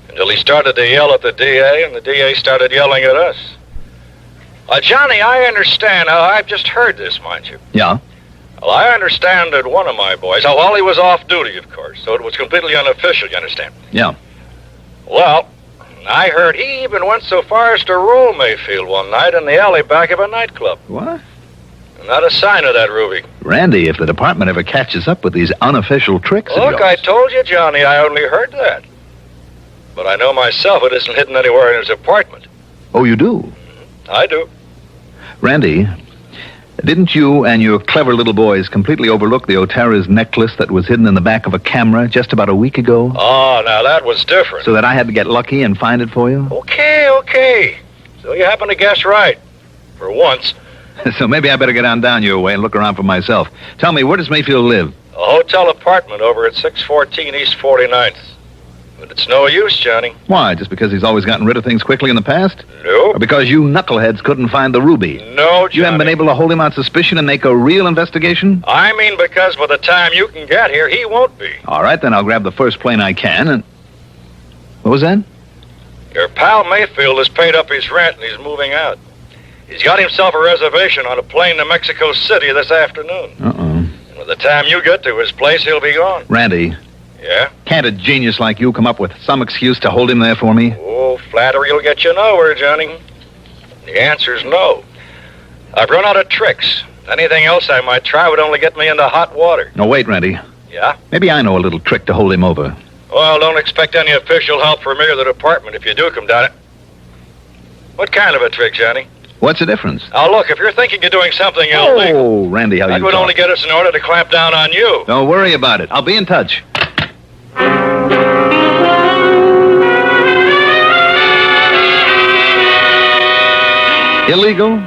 Until he started to yell at the DA, and the DA started yelling at us. Johnny, I understand. I've just heard this, mind you. Yeah? Well, I understand that one of my boys... Oh, well, he was off duty, of course, so it was completely unofficial, you understand? Yeah. Well, I heard he even went so far as to roll Mayfield one night in the alley back of a nightclub. What? Not a sign of that, Ruby. Randy, if the department ever catches up with these unofficial tricks of Look, yours... I told you, Johnny, I only heard that. But I know myself it isn't hidden anywhere in his apartment. Oh, you do? I do. Randy, didn't you and your clever little boys completely overlook the Otara's necklace that was hidden in the back of a camera just about a week ago? Oh, now that was different. So that I had to get lucky and find it for you? Okay. So you happen to guess right. For once. So maybe I better get on down your way and look around for myself. Tell me, where does Mayfield live? A hotel apartment over at 614 East 49th. But it's no use, Johnny. Why, just because he's always gotten rid of things quickly in the past? No. Or because you knuckleheads couldn't find the ruby? No, Johnny. You haven't been able to hold him on suspicion and make a real investigation? I mean because by the time you can get here, he won't be. All right, then I'll grab the first plane I can and... What was that? Your pal Mayfield has paid up his rent and he's moving out. He's got himself a reservation on a plane to Mexico City this afternoon. Uh-oh. And by the time you get to his place, he'll be gone. Randy. Yeah? Can't a genius like you come up with some excuse to hold him there for me? Oh, flattery will get you nowhere, Johnny. The answer's no. I've run out of tricks. Anything else I might try would only get me into hot water. No, wait, Randy. Yeah? Maybe I know a little trick to hold him over. Well, don't expect any official help from me or the department if you do come down it. What kind of a trick, Johnny? What's the difference? Now, look, if you're thinking of doing something illegal... Oh, Randy, how that you would talk. only get us in order to clamp down on you. Don't worry about it. I'll be in touch. Illegal?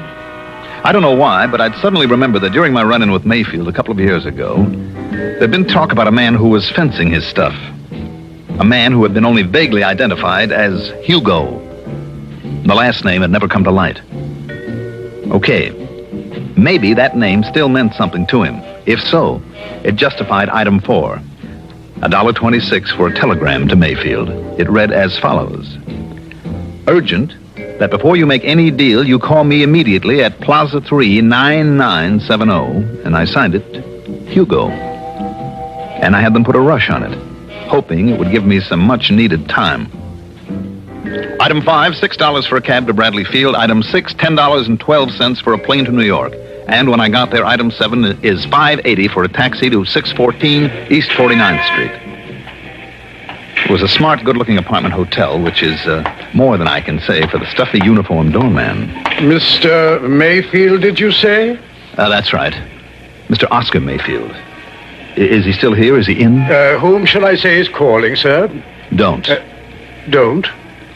I don't know why, but I'd suddenly remember that during my run-in with Mayfield a couple of years ago, there'd been talk about a man who was fencing his stuff. A man who had been only vaguely identified as Hugo. The last name had never come to light. Okay, maybe that name still meant something to him. If so, it justified item 4. $1.26 for a telegram to Mayfield. It read as follows. Urgent, that before you make any deal, you call me immediately at Plaza 3 9970, and I signed it Hugo. and I had them put a rush on it, hoping it would give me some much-needed time. Item 5, $6 for a cab to Bradley Field. Item 6, $10.12 for a plane to New York. And when I got there, item 7 is $5.80 for a taxi to 614 East 49th Street. It was a smart, good-looking apartment hotel, which is more than I can say for the stuffy uniformed doorman. Mr. Mayfield, did you say? That's right. Mr. Oscar Mayfield. Is he still here? Is he in? Whom shall I say is calling, sir? Don't. Don't?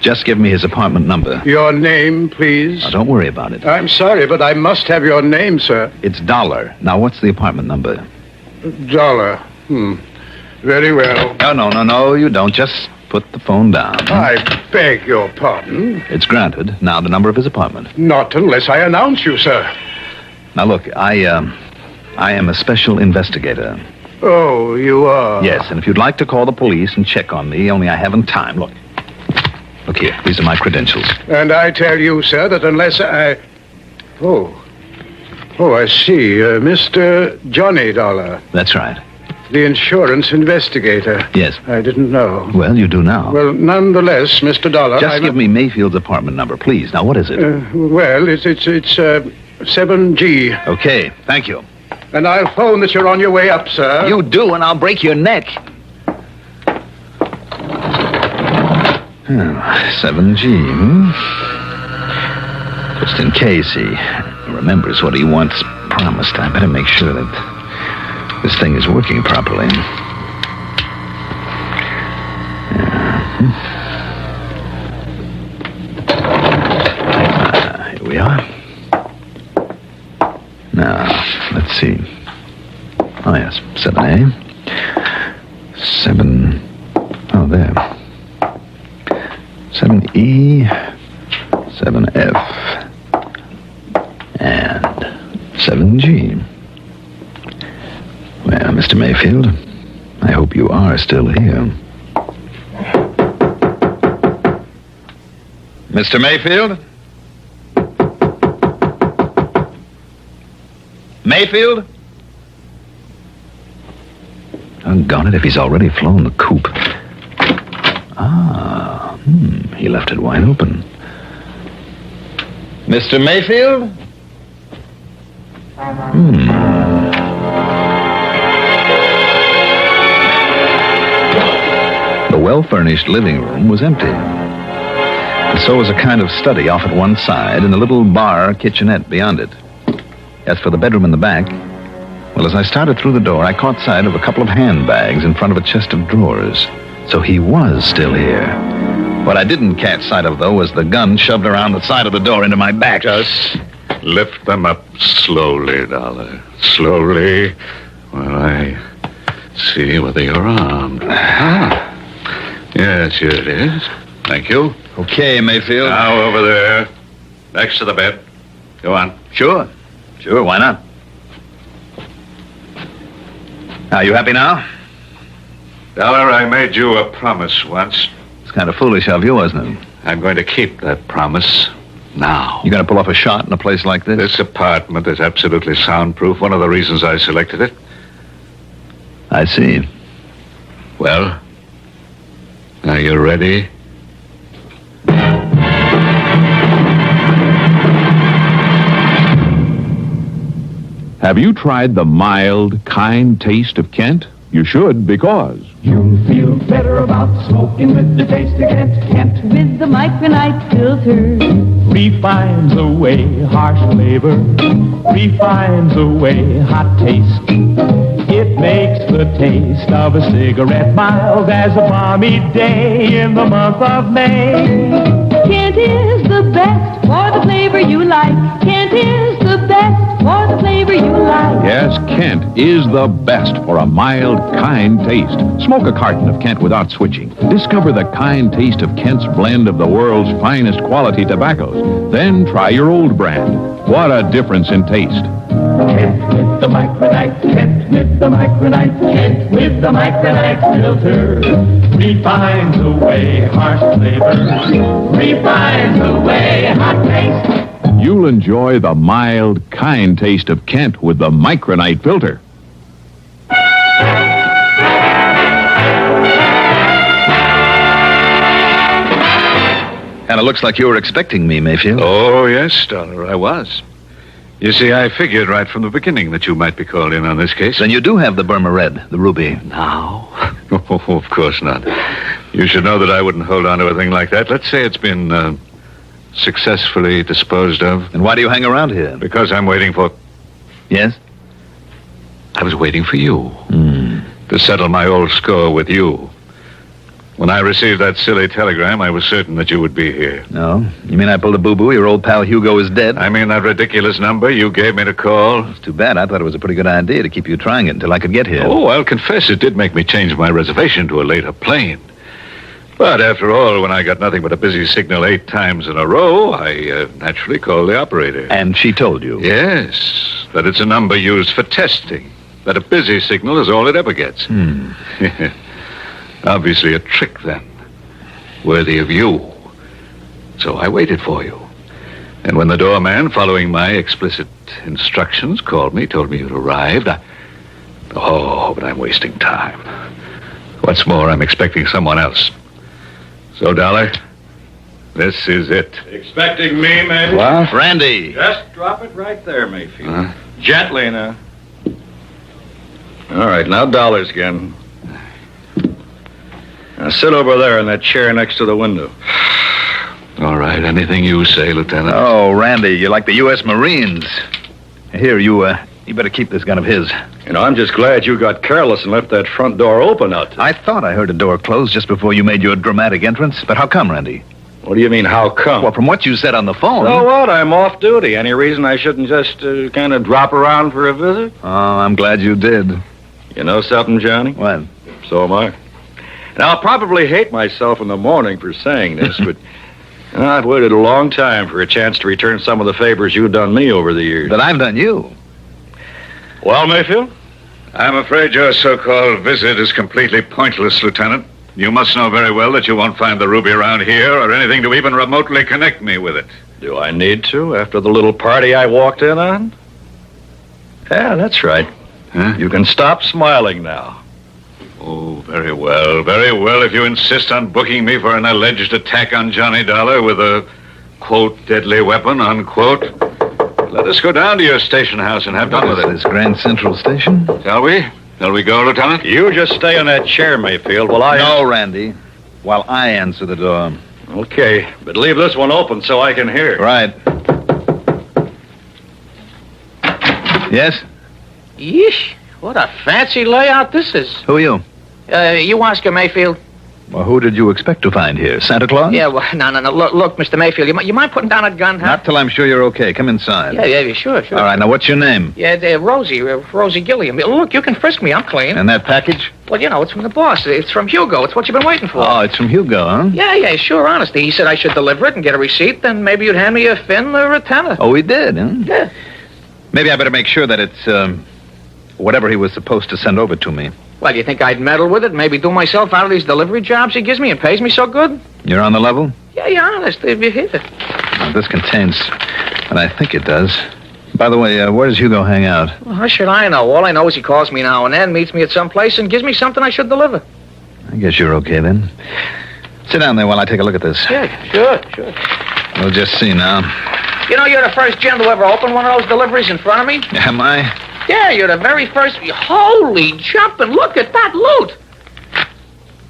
Just give me his apartment number. Your name, please? Now, don't worry about it. I'm sorry, but I must have your name, sir. It's Dollar. Now, what's the apartment number? Dollar. Very well. No, you don't. Just put the phone down. I beg your pardon. It's granted. Now, the number of his apartment. Not unless I announce you, sir. Now, look, I am a special investigator. Oh, you are? Yes, and if you'd like to call the police and check on me, only I haven't time. Look here. These are my credentials. And I tell you, sir, that unless I... Oh, I see. Mr. Johnny Dollar. That's right. The insurance investigator. Yes. I didn't know. Well, you do now. Well, nonetheless, Mr. Dollar... Just give me Mayfield's apartment number, please. Now, what is it? Well, it's 7G. Okay, thank you. And I'll phone that you're on your way up, sir. You do, and I'll break your neck. 7G, Just in case he remembers what he once promised, I better make sure that this thing is working properly. Here we are. Now, let's see. Oh, yes, 7A. 7... Oh, there. 7E, 7F, and 7G. Well, Mr. Mayfield, I hope you are still here. Mr. Mayfield? Mayfield? Doggone it, if he's already flown the coop. He left it wide open. Mr. Mayfield? The well-furnished living room was empty. And so was a kind of study off at one side and a little bar kitchenette beyond it. As for the bedroom in the back, well, as I started through the door, I caught sight of a couple of handbags in front of a chest of drawers. So he was still here. What I didn't catch sight of, though, was the gun shoved around the side of the door into my back. Just lift them up slowly, Dollar. Slowly. While I see whether you're armed. Yes, here it is. Thank you. Okay, Mayfield. Now over there. Next to the bed. Go on. Sure, why not? Are you happy now? Dollar, I made you a promise once. It's kind of foolish of you, wasn't it? I'm going to keep that promise now. You going to pull off a shot in a place like this? This apartment is absolutely soundproof. One of the reasons I selected it. I see. Well, are you ready? Have you tried the mild, kind taste of Kent? You should, because you'll feel better about smoking with the taste of Kent. With the micronite filter. Refines away harsh flavor. Refines away hot taste. It makes the taste of a cigarette mild as a balmy day in the month of May. Kent is the best for the flavor you like. Kent is the best for the flavor you like. Yes, Kent is the best for a mild, kind taste. Smoke a carton of Kent without switching. Discover the kind taste of Kent's blend of the world's finest quality tobaccos. Then try your old brand. What a difference in taste. Kent with the micronite, Kent with the micronite, Kent with the micronite filter. Refines away harsh flavor. Refines away hot taste. You'll enjoy the mild, kind taste of Kent with the micronite filter. Kind of looks like you were expecting me, Mayfield. Oh, yes, Dollar, I was. You see, I figured right from the beginning that you might be called in on this case. Then you do have the Burma Red, the ruby. Now? Oh, of course not. You should know that I wouldn't hold on to a thing like that. Let's say it's been successfully disposed of. And why do you hang around here? Because I'm waiting for... Yes? I was waiting for you. To settle my old score with you. When I received that silly telegram, I was certain that you would be here. No? You mean I pulled a boo-boo? Your old pal Hugo is dead? I mean that ridiculous number you gave me to call. It's too bad. I thought it was a pretty good idea to keep you trying it until I could get here. Oh, I'll confess it did make me change my reservation to a later plane. But after all, when I got nothing but a busy signal 8 times in a row, I naturally called the operator. And she told you? Yes, that it's a number used for testing. That a busy signal is all it ever gets. Obviously a trick, then. Worthy of you. So I waited for you. And when the doorman, following my explicit instructions, called me, told me you'd arrived, Oh, but I'm wasting time. What's more, I'm expecting someone else. So, Dollar, this is it. Expecting me, maybe? What? Randy! Just drop it right there, Mayfield. Gently now. All right, now dollars again. Now sit over there in that chair next to the window. All right, anything you say, Lieutenant. Oh, Randy, you're like the U.S. Marines. Here, you better keep this gun of his. You know, I'm just glad you got careless and left that front door open out there. I thought I heard a door close just before you made your dramatic entrance, but how come, Randy? What do you mean, how come? Well, from what you said on the phone... So what? I'm off duty. Any reason I shouldn't just kind of drop around for a visit? Oh, I'm glad you did. You know something, Johnny? What? So am I. Now, I'll probably hate myself in the morning for saying this, but I've waited a long time for a chance to return some of the favors you've done me over the years. But I've done you. Well, Mayfield? I'm afraid your so-called visit is completely pointless, Lieutenant. You must know very well that you won't find the ruby around here or anything to even remotely connect me with it. Do I need to, after the little party I walked in on? Yeah, that's right. Huh? You can stop smiling now. Oh, very well. Very well, if you insist on booking me for an alleged attack on Johnny Dollar with a, quote, deadly weapon, unquote. Let us go down to your station house and have done with it. This Grand Central Station? Shall we? Shall we go, Lieutenant? You just stay in that chair, Mayfield, while I... No, Randy. While I answer the door. Okay, but leave this one open so I can hear. Right. Yes? Yeesh, what a fancy layout this is. Who are you? You Oscar Mayfield? Well, who did you expect to find here? Santa Claus? Yeah, well, no. Look, Mr. Mayfield, you mind putting down a gun, huh? Not till I'm sure you're okay. Come inside. Yeah, sure. All right, now what's your name? Yeah, Rosie Gilliam. Look, you can frisk me. I'm clean. And that package? Well, you know, it's from the boss. It's from Hugo. It's what you've been waiting for. Oh, it's from Hugo, huh? Yeah, sure, honestly. He said I should deliver it and get a receipt, then maybe you'd hand me a fin or a tenner. Oh, he did, huh? Yeah. Maybe I better make sure that it's, whatever he was supposed to send over to me. Well, you think I'd meddle with it, maybe do myself out of these delivery jobs he gives me and pays me so good? You're on the level? Yeah, honestly, if you hit it. Now, this contains, and I think it does. By the way, where does Hugo hang out? Well, how should I know? All I know is he calls me now and then, meets me at some place, and gives me something I should deliver. I guess you're okay, then. Sit down there while I take a look at this. Yeah, sure. We'll just see now. You know, you're the first gent to ever open one of those deliveries in front of me? Am I? Yeah, you're the very first. Holy jumping, look at that loot.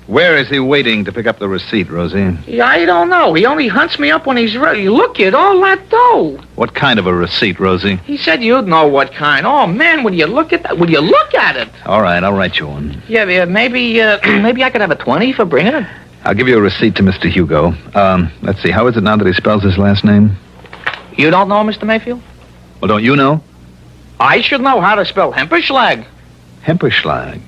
Where is he waiting to pick up the receipt, Rosie? Yeah, I don't know. He only hunts me up when he's ready. Look at all that dough. What kind of a receipt, Rosie? He said you'd know what kind. Oh, man, would you look at that? Would you look at it? All right, I'll write you one. Yeah, maybe I could have a 20 for bringing it. I'll give you a receipt to Mr. Hugo. Let's see, how is it now that he spells his last name? You don't know, Mr. Mayfield? Well, don't you know? I should know how to spell Hemperschlag. Hemperschlag.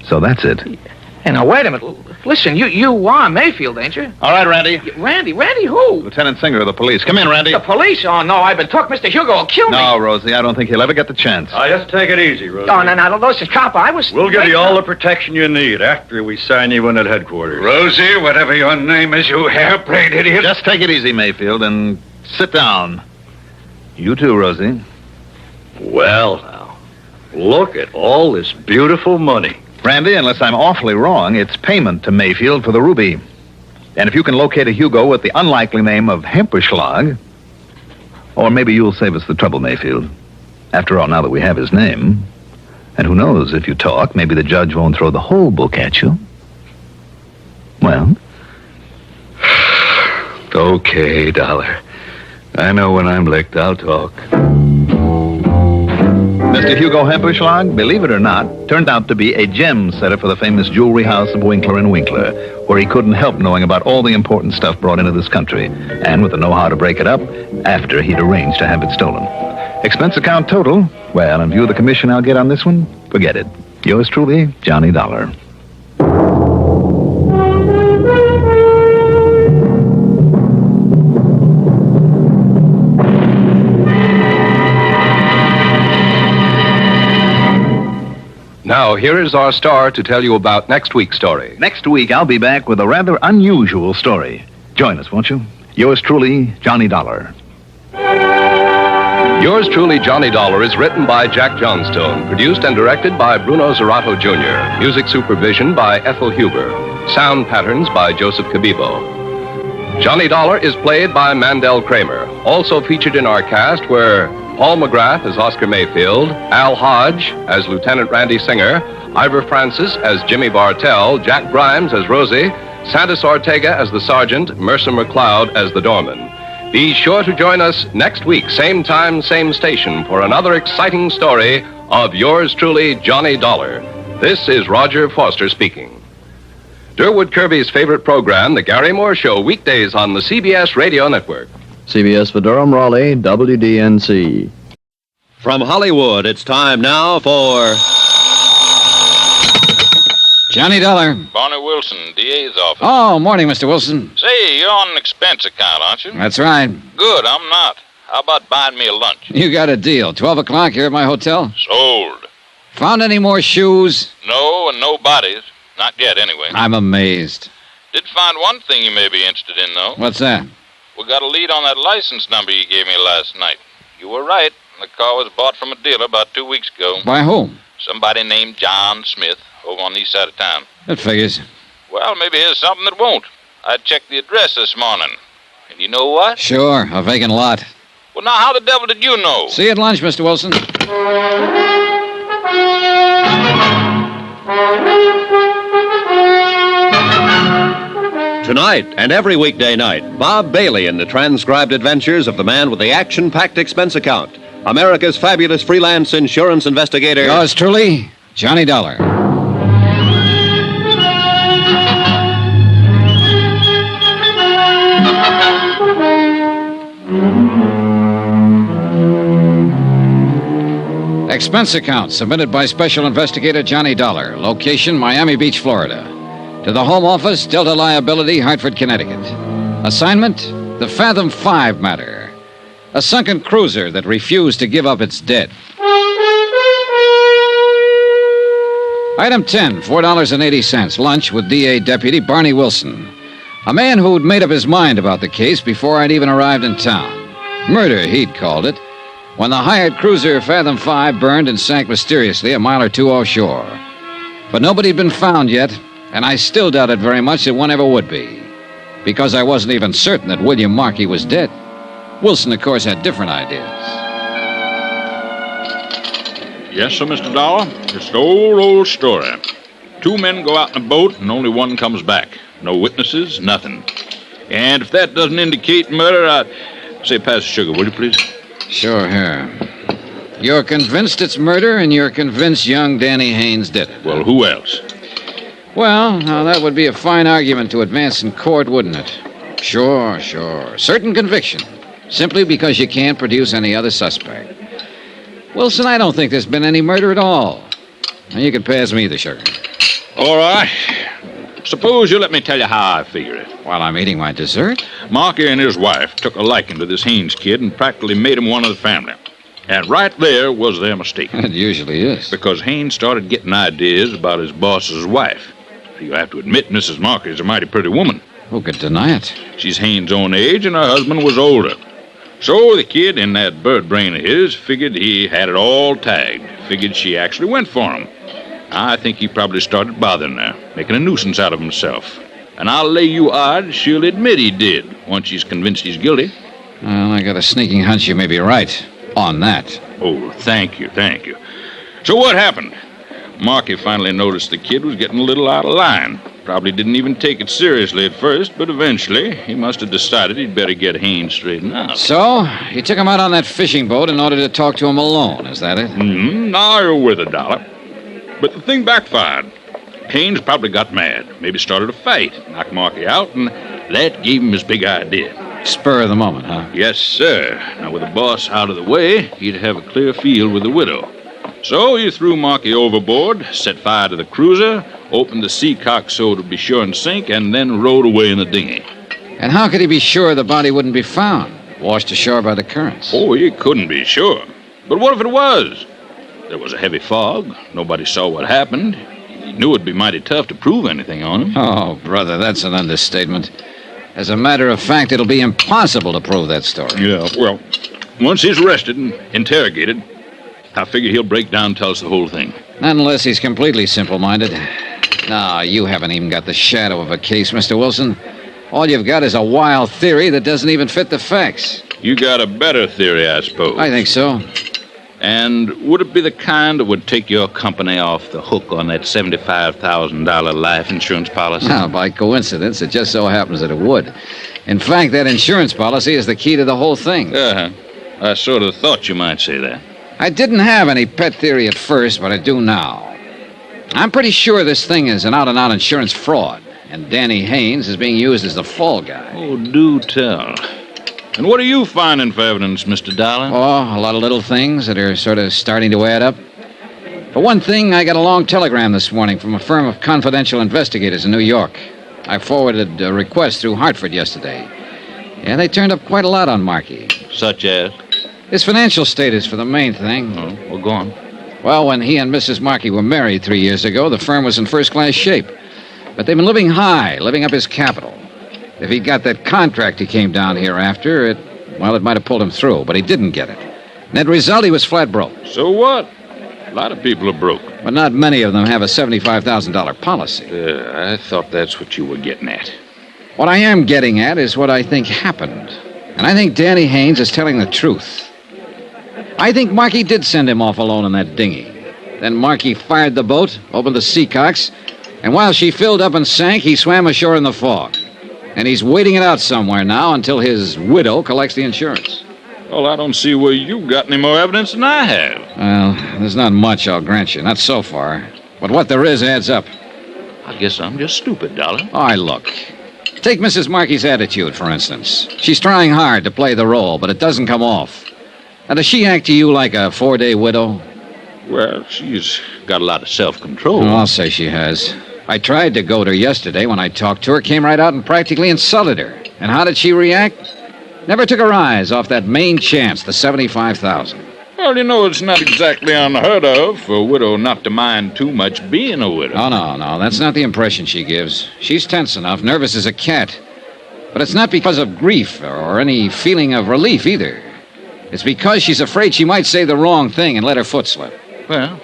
So that's it. Hey, now, wait a minute. Listen, you are Mayfield, ain't you? All right, Randy. Randy who? Lieutenant Singer of the police. Come in, Randy. The police? Oh, no, I've been took. Mr. Hugo will kill me. No, Rosie, I don't think he'll ever get the chance. Just take it easy, Rosie. Oh, no, listen, cop, I was... We'll give you all the protection you need after we sign you in at headquarters. Rosie, whatever your name is, you hair-brained idiot. Just take it easy, Mayfield, and sit down. You too, Rosie. Well, now, look at all this beautiful money. Randy, unless I'm awfully wrong, it's payment to Mayfield for the ruby. And if you can locate a Hugo with the unlikely name of Hemperschlag, or maybe you'll save us the trouble, Mayfield. After all, now that we have his name, and who knows, if you talk, maybe the judge won't throw the whole book at you. Well? Okay, Dollar. I know when I'm licked, I'll talk. Mr. Hugo Hemperschlag, believe it or not, turned out to be a gem setter for the famous jewelry house of Winkler and Winkler, where he couldn't help knowing about all the important stuff brought into this country, and with the know-how to break it up after he'd arranged to have it stolen. Expense account total, well, in view of the commission I'll get on this one, forget it. Yours truly, Johnny Dollar. Now, here is our star to tell you about next week's story. Next week, I'll be back with a rather unusual story. Join us, won't you? Yours truly, Johnny Dollar. Yours truly, Johnny Dollar, is written by Jack Johnstone, produced and directed by Bruno Zerato Jr., music supervision by Ethel Huber, sound patterns by Joseph Cabibo. Johnny Dollar is played by Mandel Kramer. Also featured in our cast were Paul McGrath as Oscar Mayfield, Al Hodge as Lieutenant Randy Singer, Ivor Francis as Jimmy Bartell, Jack Grimes as Rosie, Santos Ortega as the Sergeant, Mercer McLeod as the Doorman. Be sure to join us next week, same time, same station, for another exciting story of yours truly, Johnny Dollar. This is Roger Foster speaking. Durwood Kirby's favorite program, The Gary Moore Show, weekdays on the CBS Radio Network. CBS for Durham, Raleigh, WDNC. From Hollywood, it's time now for Johnny Dollar. Barney Wilson, DA's office. Oh, morning, Mr. Wilson. Say, you're on an expense account, aren't you? That's right. Good, I'm not. How about buying me a lunch? You got a deal. 12 o'clock here at my hotel. Sold. Found any more shoes? No, and no bodies. Not yet, anyway. I'm amazed. Did find one thing you may be interested in, though. What's that? We got a lead on that license number you gave me last night. You were right. The car was bought from a dealer about 2 weeks ago. By whom? Somebody named John Smith over on the east side of town. That figures. Well, maybe here's something that won't. I checked the address this morning. And you know what? Sure, a vacant lot. Well, now, how the devil did you know? See you at lunch, Mr. Wilson. Tonight and every weekday night, Bob Bailey in the transcribed adventures of the man with the action-packed expense account, America's fabulous freelance insurance investigator. Yours truly, Johnny Dollar. Expense account submitted by Special Investigator Johnny Dollar. Location, Miami Beach, Florida. To the Home Office, Delta Liability, Hartford, Connecticut. Assignment, the Fathom 5 matter. A sunken cruiser that refused to give up its dead. Item 10, $4.80. Lunch with DA Deputy Barney Wilson. A man who'd made up his mind about the case before I'd even arrived in town. Murder, he'd called it, when the hired cruiser Fathom 5 burned and sank mysteriously a mile or two offshore. But nobody'd been found yet, and I still doubted very much that one ever would be, because I wasn't even certain that William Markey was dead. Wilson, of course, had different ideas. Yes, sir, Mr. Dollar. It's the old story. 2 men go out in a boat and only one comes back. No witnesses, nothing. And if that doesn't indicate murder, I'd say pass the sugar, will you, please? Sure, here. You're convinced it's murder, and you're convinced young Danny Haynes did it. Well, who else? Well, now that would be a fine argument to advance in court, wouldn't it? Sure. Certain conviction. Simply because you can't produce any other suspect. Wilson, I don't think there's been any murder at all. Now, you can pass me the sugar. All right. Suppose you let me tell you how I figure it. While I'm eating my dessert? Markey and his wife took a liking to this Haynes kid and practically made him one of the family. And right there was their mistake. It usually is. Because Haynes started getting ideas about his boss's wife. You have to admit Mrs. Markey is a mighty pretty woman. Who could deny it? She's Haynes' own age, and her husband was older. So the kid in that bird brain of his figured he had it all tagged. Figured she actually went for him. I think he probably started bothering her, making a nuisance out of himself. And I'll lay you odds she'll admit he did, once she's convinced he's guilty. Well, I got a sneaking hunch you may be right on that. Oh, thank you. So what happened? Marky finally noticed the kid was getting a little out of line. Probably didn't even take it seriously at first, but eventually he must have decided he'd better get Haynes straightened out. So, you took him out on that fishing boat in order to talk to him alone, is that it? Now you're with a dollar. But the thing backfired. Haynes probably got mad, maybe started a fight, knocked Marky out, and that gave him his big idea. Spur of the moment, huh? Yes, sir. Now, with the boss out of the way, he'd have a clear field with the widow. So he threw Marky overboard, set fire to the cruiser, opened the seacock so it would be sure and sink, and then rowed away in the dinghy. And how could he be sure the body wouldn't be found, washed ashore by the currents? Oh, he couldn't be sure. But what if it was? There was a heavy fog. Nobody saw what happened. He knew it'd be mighty tough to prove anything on him. Oh, brother, that's an understatement. As a matter of fact, it'll be impossible to prove that story. Yeah, well, once he's arrested and interrogated, I figure he'll break down and tell us the whole thing. Not unless he's completely simple-minded. No, you haven't even got the shadow of a case, Mr. Wilson. All you've got is a wild theory that doesn't even fit the facts. You got a better theory, I suppose. I think so. And would it be the kind that would take your company off the hook on that $75,000 life insurance policy? Now, by coincidence, it just so happens that it would. In fact, that insurance policy is the key to the whole thing. I sort of thought you might say that. I didn't have any pet theory at first, but I do now. I'm pretty sure this thing is an out-and-out insurance fraud, and Danny Haynes is being used as the fall guy. Oh, do tell. And what are you finding for evidence, Mr. Dollar? Oh, a lot of little things that are sort of starting to add up. For one thing, I got a long telegram this morning from a firm of confidential investigators in New York. I forwarded a request through Hartford yesterday. Yeah, they turned up quite a lot on Marky. Such as? His financial status for the main thing. Oh, well, go on. Well, when he and Mrs. Marky were married 3 years ago, the firm was in first-class shape. But they've been living high, living up his capital. If he got that contract he came down here after, it might have pulled him through, but he didn't get it. Net result, he was flat broke. So what? A lot of people are broke. But not many of them have a $75,000 policy. I thought that's what you were getting at. What I am getting at is what I think happened. And I think Danny Haynes is telling the truth. I think Marky did send him off alone in that dinghy. Then Marky fired the boat, opened the seacocks, and while she filled up and sank, he swam ashore in the fog. And he's waiting it out somewhere now until his widow collects the insurance. Well, I don't see where you've got any more evidence than I have. Well, there's not much, I'll grant you. Not so far. But what there is adds up. I guess I'm just stupid, Dollar. All right, look. Take Mrs. Marky's attitude, for instance. She's trying hard to play the role, but it doesn't come off. Now, does she act to you like a 4-day widow? Well, she's got a lot of self-control. Oh, I'll say she has. I tried to goad her yesterday when I talked to her, came right out and practically insulted her. And how did she react? Never took her eyes off that main chance, the $75,000. Well, you know, it's not exactly unheard of for a widow not to mind too much being a widow. Oh, no, that's not the impression she gives. She's tense enough, nervous as a cat. But it's not because of grief or any feeling of relief either. It's because she's afraid she might say the wrong thing and let her foot slip. Well,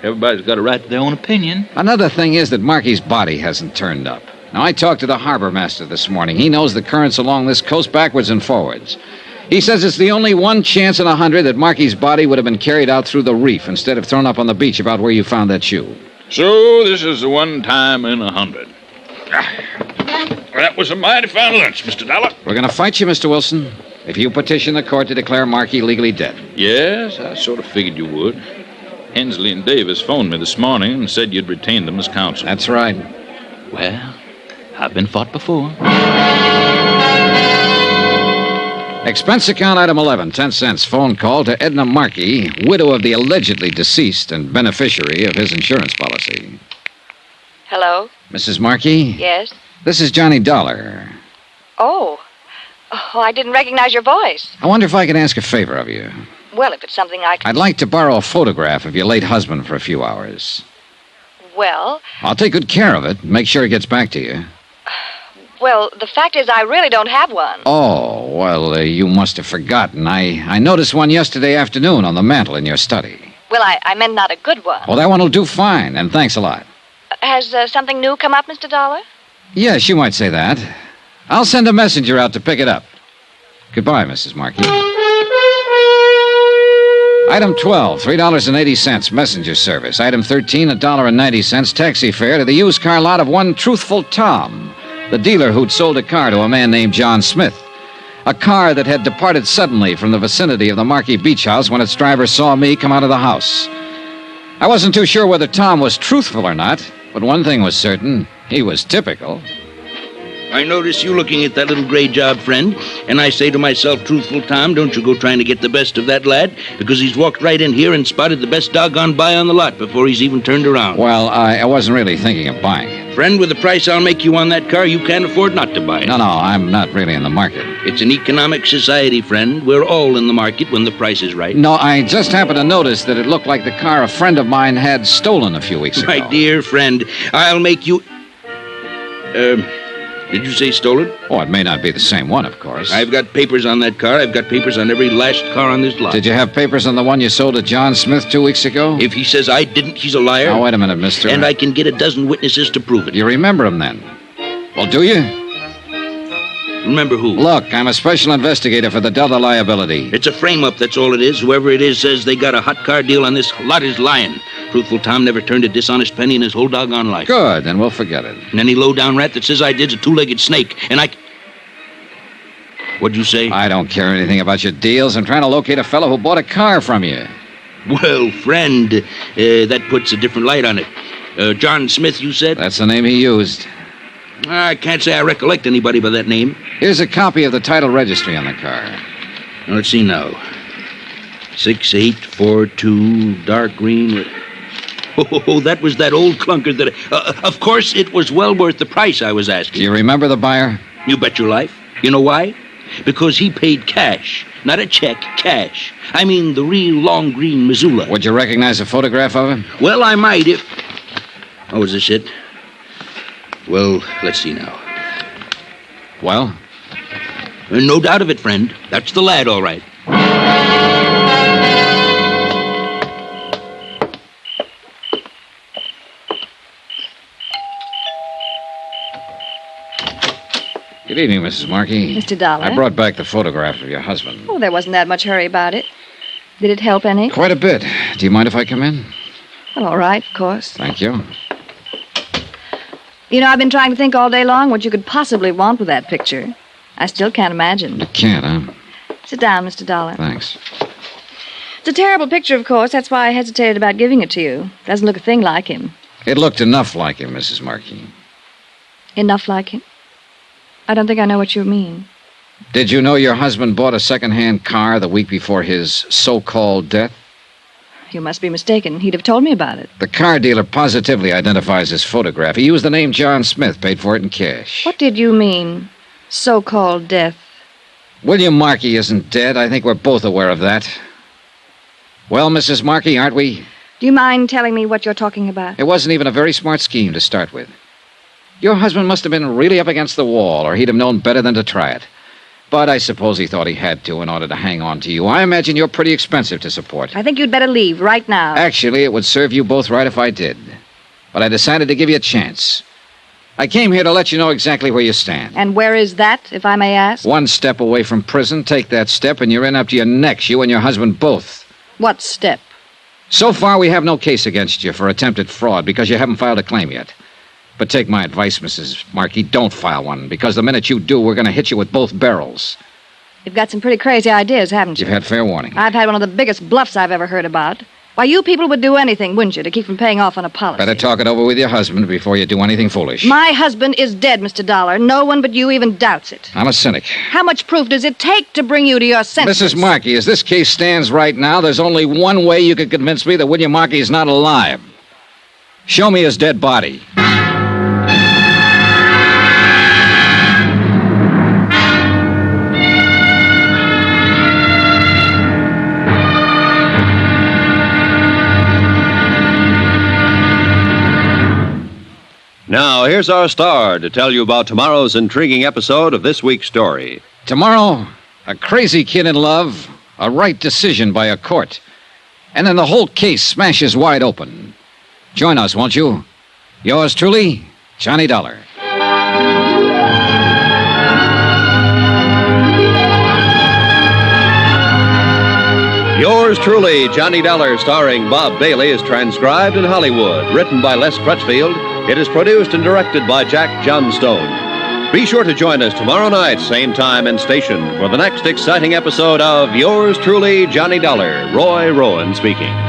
everybody's got a right to their own opinion. Another thing is that Marky's body hasn't turned up. Now, I talked to the harbor master this morning. He knows the currents along this coast backwards and forwards. He says it's the only one chance in 100 that Marky's body would have been carried out through the reef instead of thrown up on the beach about where you found that shoe. So this is the one time in 100. That was a mighty fine lunch, Mr. Dollar. We're going to fight you, Mr. Wilson, if you petition the court to declare Marky legally dead. Yes, I sort of figured you would. Hensley and Davis phoned me this morning and said you'd retained them as counsel. That's right. Well, I've been fought before. Expense account item 11, 10 cents. Phone call to Edna Marky, widow of the allegedly deceased and beneficiary of his insurance policy. Hello? Mrs. Marky? Yes? This is Johnny Dollar. Oh, I didn't recognize your voice. I wonder if I could ask a favor of you. Well, if it's something I can... I'd like to borrow a photograph of your late husband for a few hours. Well... I'll take good care of it. Make sure it gets back to you. Well, the fact is I really don't have one. Oh, well, you must have forgotten. I noticed one yesterday afternoon on the mantel in your study. Well, I meant not a good one. Well, that one will do fine, and thanks a lot. Has something new come up, Mr. Dollar? Yes, you might say that. I'll send a messenger out to pick it up. Goodbye, Mrs. Markey. Item 12, $3.80, messenger service. Item 13, $1.90, taxi fare to the used car lot of one Truthful Tom, the dealer who'd sold a car to a man named John Smith. A car that had departed suddenly from the vicinity of the Markey Beach House when its driver saw me come out of the house. I wasn't too sure whether Tom was truthful or not, but one thing was certain. He was typical. I notice you looking at that little gray job, friend, and I say to myself, Truthful Tom, don't you go trying to get the best of that lad, because he's walked right in here and spotted the best doggone buy on the lot before he's even turned around. Well, I wasn't really thinking of buying. Friend, with the price I'll make you on that car, you can't afford not to buy it. No, I'm not really in the market. It's an economic society, friend. We're all in the market when the price is right. No, I just happened to notice that it looked like the car a friend of mine had stolen a few weeks ago. My dear friend, I'll make you... Did you say stolen? Oh, it may not be the same one, of course. I've got papers on that car. I've got papers on every last car on this lot. Did you have papers on the one you sold to John Smith 2 weeks ago? If he says I didn't, he's a liar. Now, wait a minute, mister. And I can get a dozen witnesses to prove it. You remember him, then? Well, do you? Remember who? Look, I'm a special investigator for the Delta liability. It's a frame-up, that's all it is. Whoever it is says they got a hot car deal on this lot is lying. Truthful Tom never turned a dishonest penny in his whole doggone life. Good, then we'll forget it. And any low-down rat that says I did's a two-legged snake, and I... What'd you say? I don't care anything about your deals. I'm trying to locate a fellow who bought a car from you. Well, friend, that puts a different light on it. John Smith, you said? That's the name he used. I can't say I recollect anybody by that name. Here's a copy of the title registry on the car. Now, let's see now. 6842, dark green. Oh, that was that old clunker that... of course, it was well worth the price I was asking. Do you remember the buyer? You bet your life. You know why? Because he paid cash. Not a check, cash. I mean the real long green Missoula. Would you recognize a photograph of him? Well, I might if... Oh, is this it? Well, let's see now. Well? No doubt of it, friend. That's the lad, all right. Good evening, Mrs. Markey. Mr. Dollar. I brought back the photograph of your husband. Oh, there wasn't that much hurry about it. Did it help any? Quite a bit. Do you mind if I come in? Well, all right, of course. Thank you. You know, I've been trying to think all day long what you could possibly want with that picture. I still can't imagine. You can't, huh? Sit down, Mr. Dollar. Thanks. It's a terrible picture, of course. That's why I hesitated about giving it to you. Doesn't look a thing like him. It looked enough like him, Mrs. Markey. Enough like him? I don't think I know what you mean. Did you know your husband bought a second-hand car the week before his so-called death? You must be mistaken. He'd have told me about it. The car dealer positively identifies his photograph. He used the name John Smith, paid for it in cash. What did you mean, so-called death? William Markey isn't dead. I think we're both aware of that. Well, Mrs. Markey, aren't we? Do you mind telling me what you're talking about? It wasn't even a very smart scheme to start with. Your husband must have been really up against the wall, or he'd have known better than to try it. But I suppose he thought he had to in order to hang on to you. I imagine you're pretty expensive to support. I think you'd better leave right now. Actually, it would serve you both right if I did. But I decided to give you a chance. I came here to let you know exactly where you stand. And where is that, if I may ask? One step away from prison. Take that step, and you're in up to your necks, you and your husband both. What step? So far, we have no case against you for attempted fraud because you haven't filed a claim yet. But take my advice, Mrs. Markey, don't file one, because the minute you do, we're going to hit you with both barrels. You've got some pretty crazy ideas, haven't you? You've had fair warning. I've had one of the biggest bluffs I've ever heard about. Why, you people would do anything, wouldn't you, to keep from paying off on a policy? Better talk it over with your husband before you do anything foolish. My husband is dead, Mr. Dollar. No one but you even doubts it. I'm a cynic. How much proof does it take to bring you to your senses? Mrs. Markey, as this case stands right now, there's only one way you could convince me that William Markey is not alive. Show me his dead body. Now, here's our star to tell you about tomorrow's intriguing episode of this week's story. Tomorrow, a crazy kid in love, a right decision by a court, and then the whole case smashes wide open. Join us, won't you? Yours truly, Johnny Dollar. Yours truly, Johnny Dollar, starring Bob Bailey, is transcribed in Hollywood. Written by Les Crutchfield, it is produced and directed by Jack Johnstone. Be sure to join us tomorrow night, same time and station, for the next exciting episode of Yours truly, Johnny Dollar. Roy Rowan speaking.